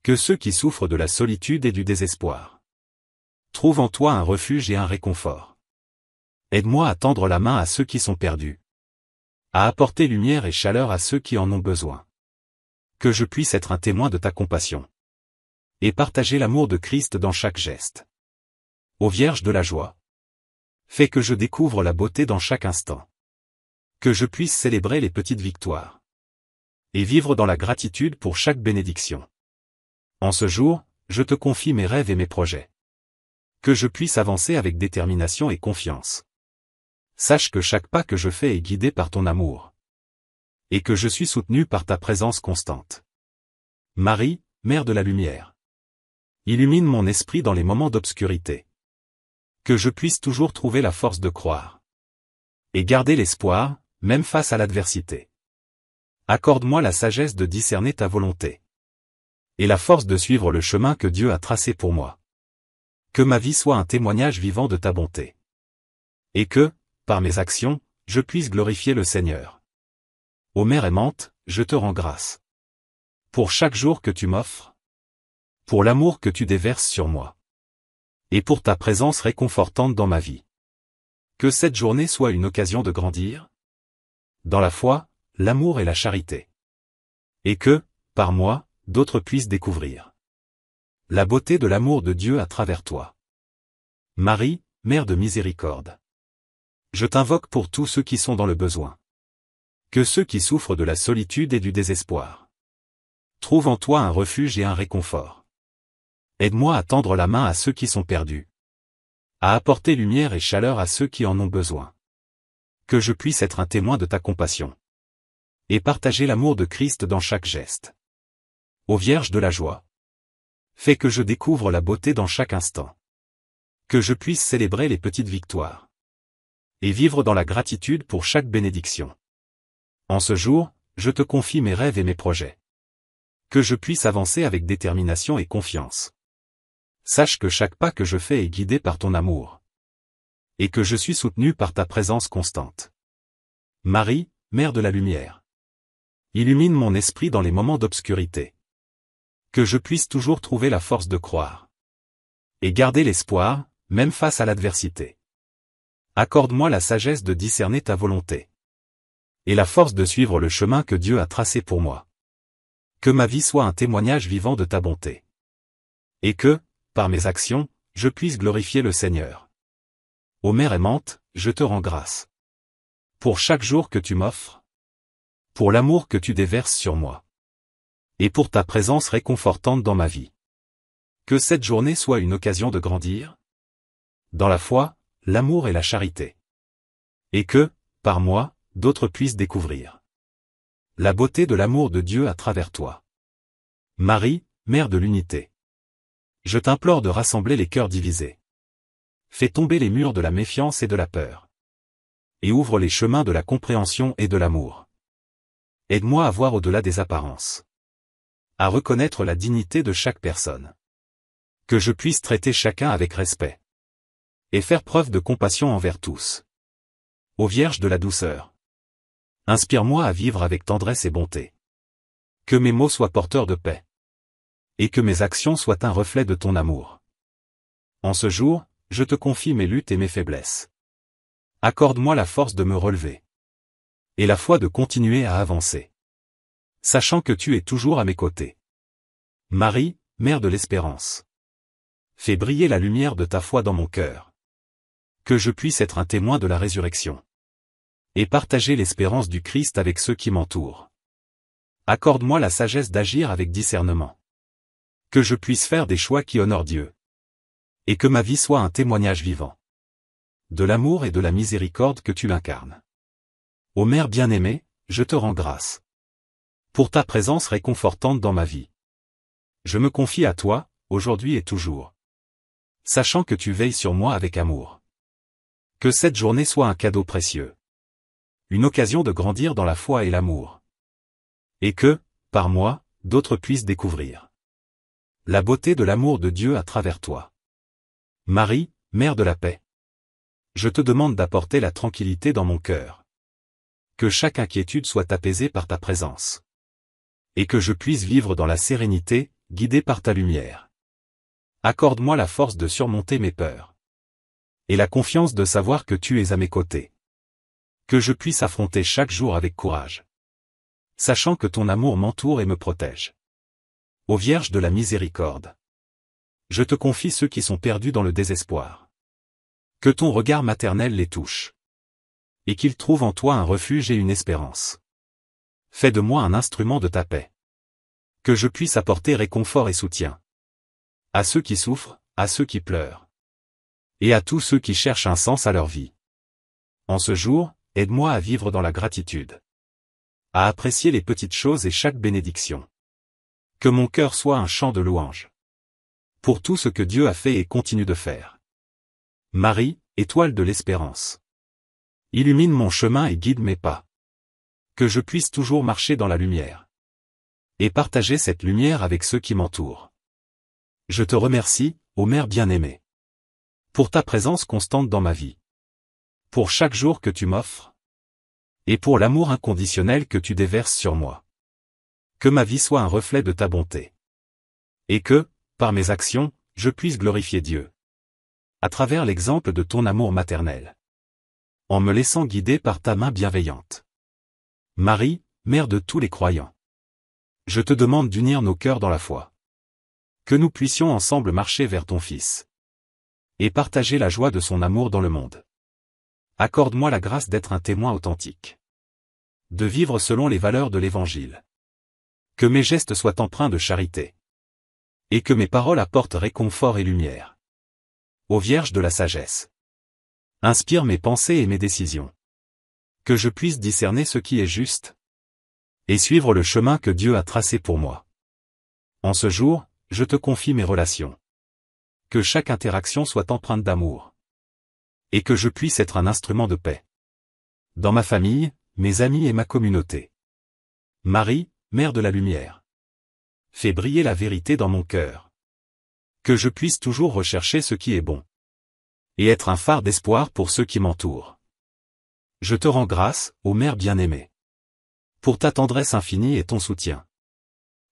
Que ceux qui souffrent de la solitude et du désespoir. Trouvent en toi un refuge et un réconfort. Aide-moi à tendre la main à ceux qui sont perdus. À apporter lumière et chaleur à ceux qui en ont besoin. Que je puisse être un témoin de ta compassion. Et partager l'amour de Christ dans chaque geste. Ô Vierge de la joie. Fais que je découvre la beauté dans chaque instant. Que je puisse célébrer les petites victoires. Et vivre dans la gratitude pour chaque bénédiction. En ce jour, je te confie mes rêves et mes projets. Que je puisse avancer avec détermination et confiance. Sache que chaque pas que je fais est guidé par ton amour. Et que je suis soutenu par ta présence constante. Marie, Mère de la lumière. Illumine mon esprit dans les moments d'obscurité. Que je puisse toujours trouver la force de croire. Et garder l'espoir, même face à l'adversité. Accorde-moi la sagesse de discerner ta volonté. Et la force de suivre le chemin que Dieu a tracé pour moi. Que ma vie soit un témoignage vivant de ta bonté. Et que, par mes actions, je puisse glorifier le Seigneur. Ô Mère aimante, je te rends grâce. Pour chaque jour que tu m'offres. Pour l'amour que tu déverses sur moi. Et pour ta présence réconfortante dans ma vie. Que cette journée soit une occasion de grandir. Dans la foi, l'amour et la charité. Et que, par moi, d'autres puissent découvrir la beauté de l'amour de Dieu à travers toi. Marie, Mère de miséricorde. Je t'invoque pour tous ceux qui sont dans le besoin. Que ceux qui souffrent de la solitude et du désespoir. Trouvent en toi un refuge et un réconfort. Aide-moi à tendre la main à ceux qui sont perdus. À apporter lumière et chaleur à ceux qui en ont besoin. Que je puisse être un témoin de ta compassion. Et partager l'amour de Christ dans chaque geste. Ô Vierge de la joie. Fais que je découvre la beauté dans chaque instant. Que je puisse célébrer les petites victoires. Et vivre dans la gratitude pour chaque bénédiction. En ce jour, je te confie mes rêves et mes projets. Que je puisse avancer avec détermination et confiance. Sache que chaque pas que je fais est guidé par ton amour. Et que je suis soutenu par ta présence constante. Marie, Mère de la Lumière. Illumine mon esprit dans les moments d'obscurité. Que je puisse toujours trouver la force de croire. Et garder l'espoir, même face à l'adversité. Accorde-moi la sagesse de discerner ta volonté. Et la force de suivre le chemin que Dieu a tracé pour moi. Que ma vie soit un témoignage vivant de ta bonté. Et que, par mes actions, je puisse glorifier le Seigneur. Ô Mère aimante, je te rends grâce. Pour chaque jour que tu m'offres. Pour l'amour que tu déverses sur moi. Et pour ta présence réconfortante dans ma vie. Que cette journée soit une occasion de grandir. Dans la foi, l'amour et la charité. Et que, par moi, d'autres puissent découvrir la beauté de l'amour de Dieu à travers toi. Marie, Mère de l'unité. Je t'implore de rassembler les cœurs divisés. Fais tomber les murs de la méfiance et de la peur. Et ouvre les chemins de la compréhension et de l'amour. Aide-moi à voir au-delà des apparences. À reconnaître la dignité de chaque personne. Que je puisse traiter chacun avec respect. Et faire preuve de compassion envers tous. Ô Vierge de la douceur. Inspire-moi à vivre avec tendresse et bonté. Que mes mots soient porteurs de paix. Et que mes actions soient un reflet de ton amour. En ce jour, je te confie mes luttes et mes faiblesses. Accorde-moi la force de me relever. Et la foi de continuer à avancer. Sachant que tu es toujours à mes côtés. Marie, Mère de l'espérance. Fais briller la lumière de ta foi dans mon cœur. Que je puisse être un témoin de la résurrection. Et partager l'espérance du Christ avec ceux qui m'entourent. Accorde-moi la sagesse d'agir avec discernement. Que je puisse faire des choix qui honorent Dieu. Et que ma vie soit un témoignage vivant. De l'amour et de la miséricorde que tu incarnes. Ô Mère bien-aimée, je te rends grâce. Pour ta présence réconfortante dans ma vie. Je me confie à toi, aujourd'hui et toujours. Sachant que tu veilles sur moi avec amour. Que cette journée soit un cadeau précieux. Une occasion de grandir dans la foi et l'amour. Et que, par moi, d'autres puissent découvrir la beauté de l'amour de Dieu à travers toi. Marie, Mère de la paix. Je te demande d'apporter la tranquillité dans mon cœur. Que chaque inquiétude soit apaisée par ta présence. Et que je puisse vivre dans la sérénité, guidé par ta lumière. Accorde-moi la force de surmonter mes peurs. Et la confiance de savoir que tu es à mes côtés. Que je puisse affronter chaque jour avec courage. Sachant que ton amour m'entoure et me protège. Ô Vierge de la miséricorde. Je te confie ceux qui sont perdus dans le désespoir. Que ton regard maternel les touche. Et qu'ils trouvent en toi un refuge et une espérance. Fais de moi un instrument de ta paix. Que je puisse apporter réconfort et soutien. À ceux qui souffrent, à ceux qui pleurent. Et à tous ceux qui cherchent un sens à leur vie. En ce jour, aide-moi à vivre dans la gratitude. À apprécier les petites choses et chaque bénédiction. Que mon cœur soit un chant de louange. Pour tout ce que Dieu a fait et continue de faire. Marie, étoile de l'espérance. Illumine mon chemin et guide mes pas. Que je puisse toujours marcher dans la lumière. Et partager cette lumière avec ceux qui m'entourent. Je te remercie, ô Mère bien-aimée. Pour ta présence constante dans ma vie. Pour chaque jour que tu m'offres. Et pour l'amour inconditionnel que tu déverses sur moi. Que ma vie soit un reflet de ta bonté. Et que, par mes actions, je puisse glorifier Dieu. À travers l'exemple de ton amour maternel. En me laissant guider par ta main bienveillante. Marie, Mère de tous les croyants. Je te demande d'unir nos cœurs dans la foi. Que nous puissions ensemble marcher vers ton Fils. Et partager la joie de son amour dans le monde. Accorde-moi la grâce d'être un témoin authentique. De vivre selon les valeurs de l'Évangile. Que mes gestes soient empreints de charité. Et que mes paroles apportent réconfort et lumière. Ô Vierge de la sagesse. Inspire mes pensées et mes décisions. Que je puisse discerner ce qui est juste. Et suivre le chemin que Dieu a tracé pour moi. En ce jour, je te confie mes relations. Que chaque interaction soit empreinte d'amour. Et que je puisse être un instrument de paix. Dans ma famille, mes amis et ma communauté. Marie, Mère de la Lumière. Fais briller la vérité dans mon cœur. Que je puisse toujours rechercher ce qui est bon. Et être un phare d'espoir pour ceux qui m'entourent. Je te rends grâce, ô Mère bien-aimée. Pour ta tendresse infinie et ton soutien.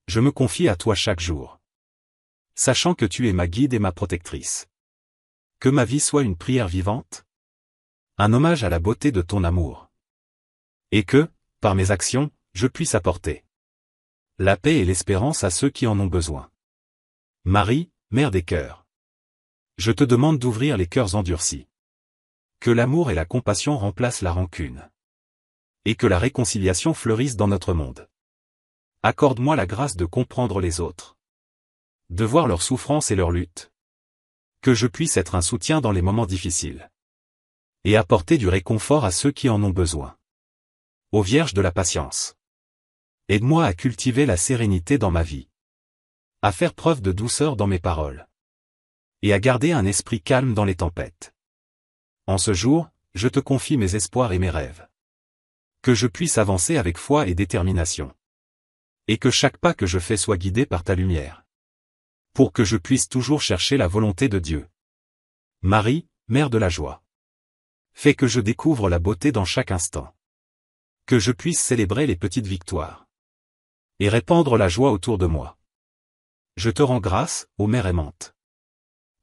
Je me confie à toi chaque jour. Sachant que tu es ma guide et ma protectrice. Que ma vie soit une prière vivante. Un hommage à la beauté de ton amour. Et que, par mes actions, je puisse apporter la paix et l'espérance à ceux qui en ont besoin. Marie, Mère des cœurs. Je te demande d'ouvrir les cœurs endurcis. Que l'amour et la compassion remplacent la rancune. Et que la réconciliation fleurisse dans notre monde. Accorde-moi la grâce de comprendre les autres. De voir leurs souffrances et leurs luttes. Que je puisse être un soutien dans les moments difficiles. Et apporter du réconfort à ceux qui en ont besoin. Ô Vierge de la patience. Aide-moi à cultiver la sérénité dans ma vie. À faire preuve de douceur dans mes paroles. Et à garder un esprit calme dans les tempêtes. En ce jour, je te confie mes espoirs et mes rêves. Que je puisse avancer avec foi et détermination. Et que chaque pas que je fais soit guidé par ta lumière. Pour que je puisse toujours chercher la volonté de Dieu. Marie, Mère de la joie. Fais que je découvre la beauté dans chaque instant. Que je puisse célébrer les petites victoires. Et répandre la joie autour de moi. Je te rends grâce, ô Mère aimante.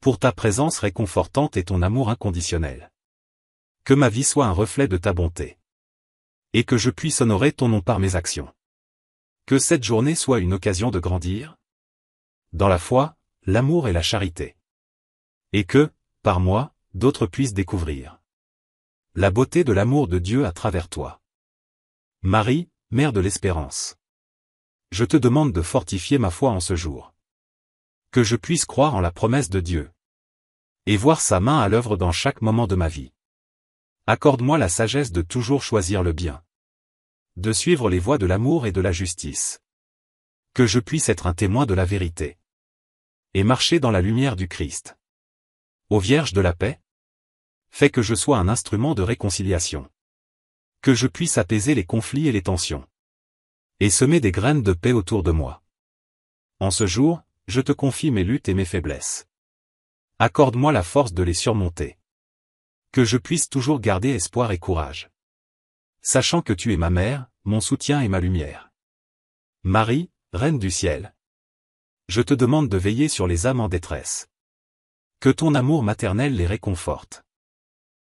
Pour ta présence réconfortante et ton amour inconditionnel. Que ma vie soit un reflet de ta bonté. Et que je puisse honorer ton nom par mes actions. Que cette journée soit une occasion de grandir. Dans la foi, l'amour et la charité. Et que, par moi, d'autres puissent découvrir la beauté de l'amour de Dieu à travers toi. Marie, Mère de l'espérance. Je te demande de fortifier ma foi en ce jour. Que je puisse croire en la promesse de Dieu. Et voir sa main à l'œuvre dans chaque moment de ma vie. Accorde-moi la sagesse de toujours choisir le bien. De suivre les voies de l'amour et de la justice. Que je puisse être un témoin de la vérité. Et marcher dans la lumière du Christ. Ô Vierge de la paix. Fais que je sois un instrument de réconciliation. Que je puisse apaiser les conflits et les tensions. Et semer des graines de paix autour de moi. En ce jour, je te confie mes luttes et mes faiblesses. Accorde-moi la force de les surmonter. Que je puisse toujours garder espoir et courage. Sachant que tu es ma mère, mon soutien et ma lumière. Marie, Reine du ciel. Je te demande de veiller sur les âmes en détresse. Que ton amour maternel les réconforte.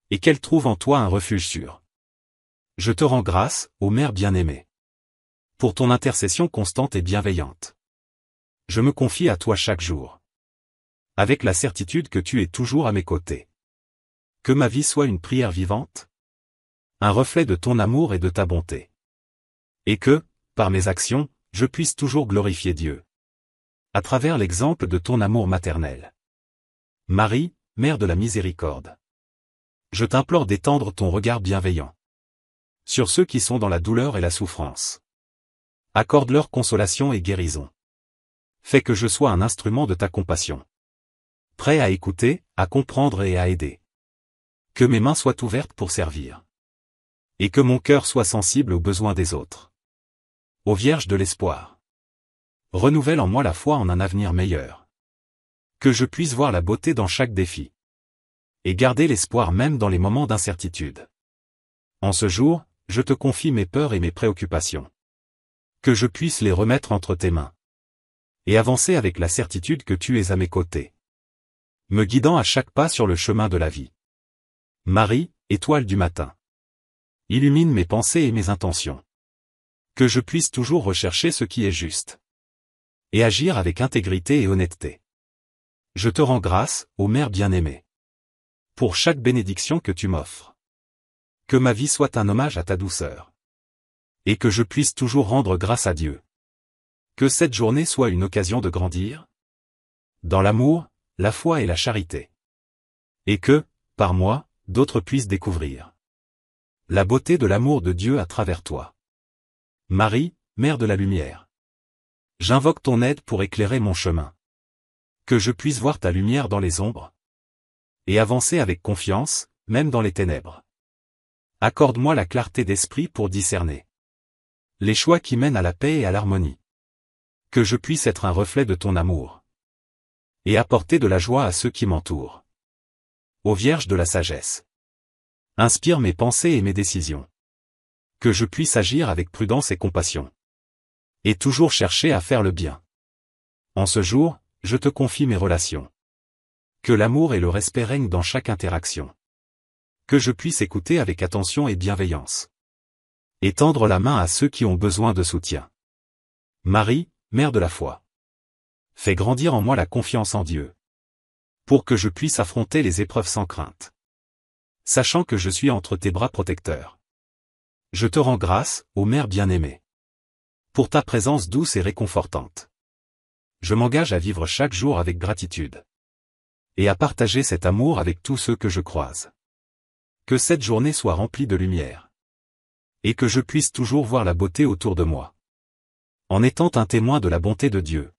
Et qu'elles trouvent en toi un refuge sûr. Je te rends grâce, ô Mère bien-aimée. Pour ton intercession constante et bienveillante. Je me confie à toi chaque jour. Avec la certitude que tu es toujours à mes côtés. Que ma vie soit une prière vivante. Un reflet de ton amour et de ta bonté. Et que, par mes actions, je puisse toujours glorifier Dieu. À travers l'exemple de ton amour maternel. Marie, Mère de la miséricorde. Je t'implore d'étendre ton regard bienveillant. Sur ceux qui sont dans la douleur et la souffrance. Accorde-leur consolation et guérison. Fais que je sois un instrument de ta compassion. Prêt à écouter, à comprendre et à aider. Que mes mains soient ouvertes pour servir. Et que mon cœur soit sensible aux besoins des autres. Ô Vierge de l'espoir. Renouvelle en moi la foi en un avenir meilleur. Que je puisse voir la beauté dans chaque défi. Et garder l'espoir même dans les moments d'incertitude. En ce jour, je te confie mes peurs et mes préoccupations. Que je puisse les remettre entre tes mains. Et avancer avec la certitude que tu es à mes côtés. Me guidant à chaque pas sur le chemin de la vie. Marie, étoile du matin. Illumine mes pensées et mes intentions. Que je puisse toujours rechercher ce qui est juste. Et agir avec intégrité et honnêteté. Je te rends grâce, ô Mère bien-aimée. Pour chaque bénédiction que tu m'offres. Que ma vie soit un hommage à ta douceur. Et que je puisse toujours rendre grâce à Dieu. Que cette journée soit une occasion de grandir. Dans l'amour, la foi et la charité. Et que, par moi, d'autres puissent découvrir la beauté de l'amour de Dieu à travers toi. Marie, Mère de la lumière. J'invoque ton aide pour éclairer mon chemin. Que je puisse voir ta lumière dans les ombres. Et avancer avec confiance, même dans les ténèbres. Accorde-moi la clarté d'esprit pour discerner les choix qui mènent à la paix et à l'harmonie. Que je puisse être un reflet de ton amour. Et apporter de la joie à ceux qui m'entourent. Ô Vierge de la sagesse. Inspire mes pensées et mes décisions. Que je puisse agir avec prudence et compassion. Et toujours chercher à faire le bien. En ce jour, je te confie mes relations. Que l'amour et le respect règnent dans chaque interaction. Que je puisse écouter avec attention et bienveillance. Et tendre la main à ceux qui ont besoin de soutien. Marie, Mère de la foi. Fais grandir en moi la confiance en Dieu. Pour que je puisse affronter les épreuves sans crainte. Sachant que je suis entre tes bras protecteurs. Je te rends grâce, ô Mère bien-aimée. Pour ta présence douce et réconfortante. Je m'engage à vivre chaque jour avec gratitude. Et à partager cet amour avec tous ceux que je croise. Que cette journée soit remplie de lumière. Et que je puisse toujours voir la beauté autour de moi. En étant un témoin de la bonté de Dieu.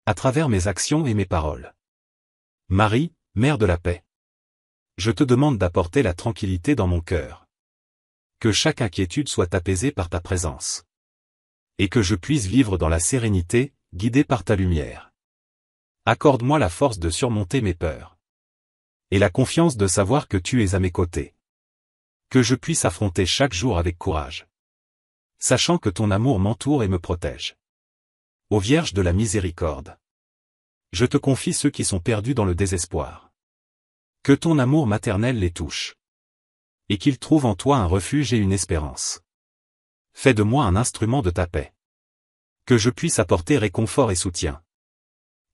À travers mes actions et mes paroles. Marie, Mère de la paix. Je te demande d'apporter la tranquillité dans mon cœur. Que chaque inquiétude soit apaisée par ta présence. Et que je puisse vivre dans la sérénité, guidé par ta lumière. Accorde-moi la force de surmonter mes peurs. Et la confiance de savoir que tu es à mes côtés. Que je puisse affronter chaque jour avec courage. Sachant que ton amour m'entoure et me protège. Ô Vierge de la miséricorde. Je te confie ceux qui sont perdus dans le désespoir. Que ton amour maternel les touche. Et qu'ils trouvent en toi un refuge et une espérance. Fais de moi un instrument de ta paix. Que je puisse apporter réconfort et soutien.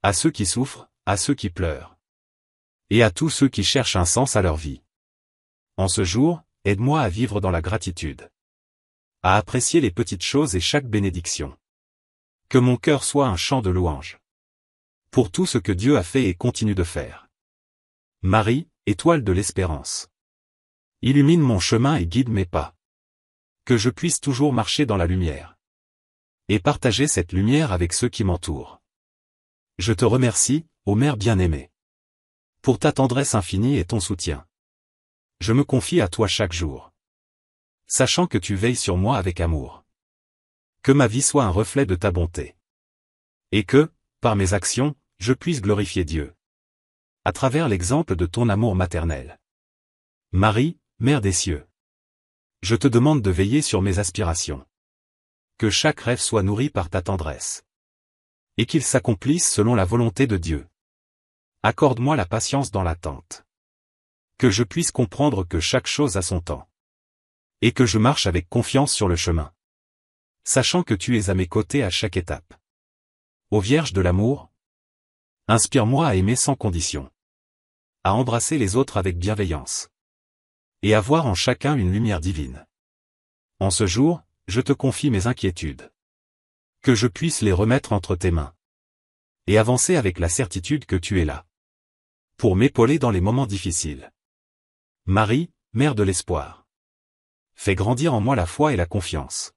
À ceux qui souffrent, à ceux qui pleurent. Et à tous ceux qui cherchent un sens à leur vie. En ce jour, aide-moi à vivre dans la gratitude. À apprécier les petites choses et chaque bénédiction. Que mon cœur soit un chant de louange. Pour tout ce que Dieu a fait et continue de faire. Marie, étoile de l'espérance. Illumine mon chemin et guide mes pas. Que je puisse toujours marcher dans la lumière. Et partager cette lumière avec ceux qui m'entourent. Je te remercie, ô Mère bien-aimée. Pour ta tendresse infinie et ton soutien. Je me confie à toi chaque jour. Sachant que tu veilles sur moi avec amour. Que ma vie soit un reflet de ta bonté. Et que, par mes actions, je puisse glorifier Dieu. À travers l'exemple de ton amour maternel. Marie, Mère des cieux. Je te demande de veiller sur mes aspirations. Que chaque rêve soit nourri par ta tendresse. Et qu'il s'accomplisse selon la volonté de Dieu. Accorde-moi la patience dans l'attente. Que je puisse comprendre que chaque chose a son temps. Et que je marche avec confiance sur le chemin. Sachant que tu es à mes côtés à chaque étape. Ô Vierge de l'amour, inspire-moi à aimer sans condition. À embrasser les autres avec bienveillance. Et à voir en chacun une lumière divine. En ce jour, je te confie mes inquiétudes. Que je puisse les remettre entre tes mains. Et avancer avec la certitude que tu es là. Pour m'épauler dans les moments difficiles. Marie, Mère de l'espoir. Fais grandir en moi la foi et la confiance.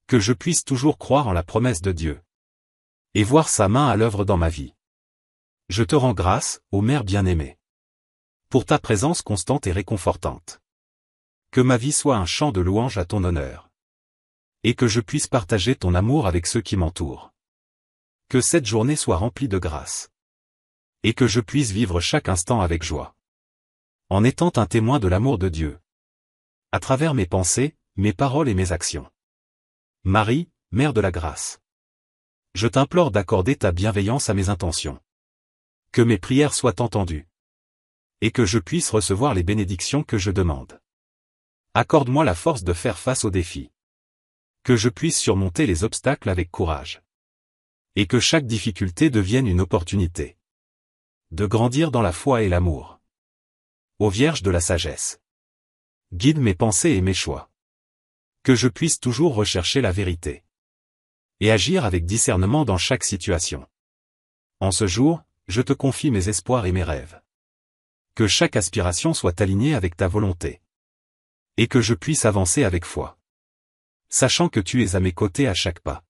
Que je puisse toujours croire en la promesse de Dieu. Et voir sa main à l'œuvre dans ma vie. Je te rends grâce, ô Mère bien-aimée. Pour ta présence constante et réconfortante. Que ma vie soit un chant de louange à ton honneur. Et que je puisse partager ton amour avec ceux qui m'entourent. Que cette journée soit remplie de grâce. Et que je puisse vivre chaque instant avec joie. En étant un témoin de l'amour de Dieu. À travers mes pensées, mes paroles et mes actions. Marie, Mère de la grâce. Je t'implore d'accorder ta bienveillance à mes intentions. Que mes prières soient entendues. Et que je puisse recevoir les bénédictions que je demande. Accorde-moi la force de faire face aux défis. Que je puisse surmonter les obstacles avec courage. Et que chaque difficulté devienne une opportunité. De grandir dans la foi et l'amour. Ô Vierge de la sagesse. Guide mes pensées et mes choix. Que je puisse toujours rechercher la vérité. Et agir avec discernement dans chaque situation. En ce jour, je te confie mes espoirs et mes rêves. Que chaque aspiration soit alignée avec ta volonté. Et que je puisse avancer avec foi. Sachant que tu es à mes côtés à chaque pas.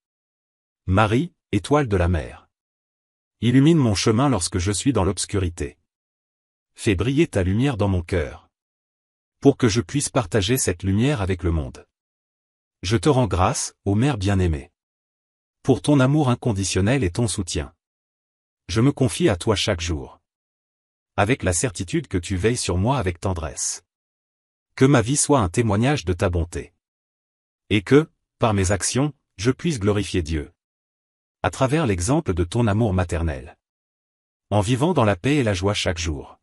Marie, étoile de la mer. Illumine mon chemin lorsque je suis dans l'obscurité. Fais briller ta lumière dans mon cœur. Pour que je puisse partager cette lumière avec le monde. Je te rends grâce, ô Mère bien-aimée. Pour ton amour inconditionnel et ton soutien. Je me confie à toi chaque jour. Avec la certitude que tu veilles sur moi avec tendresse. Que ma vie soit un témoignage de ta bonté. Et que, par mes actions, je puisse glorifier Dieu. À travers l'exemple de ton amour maternel. En vivant dans la paix et la joie chaque jour.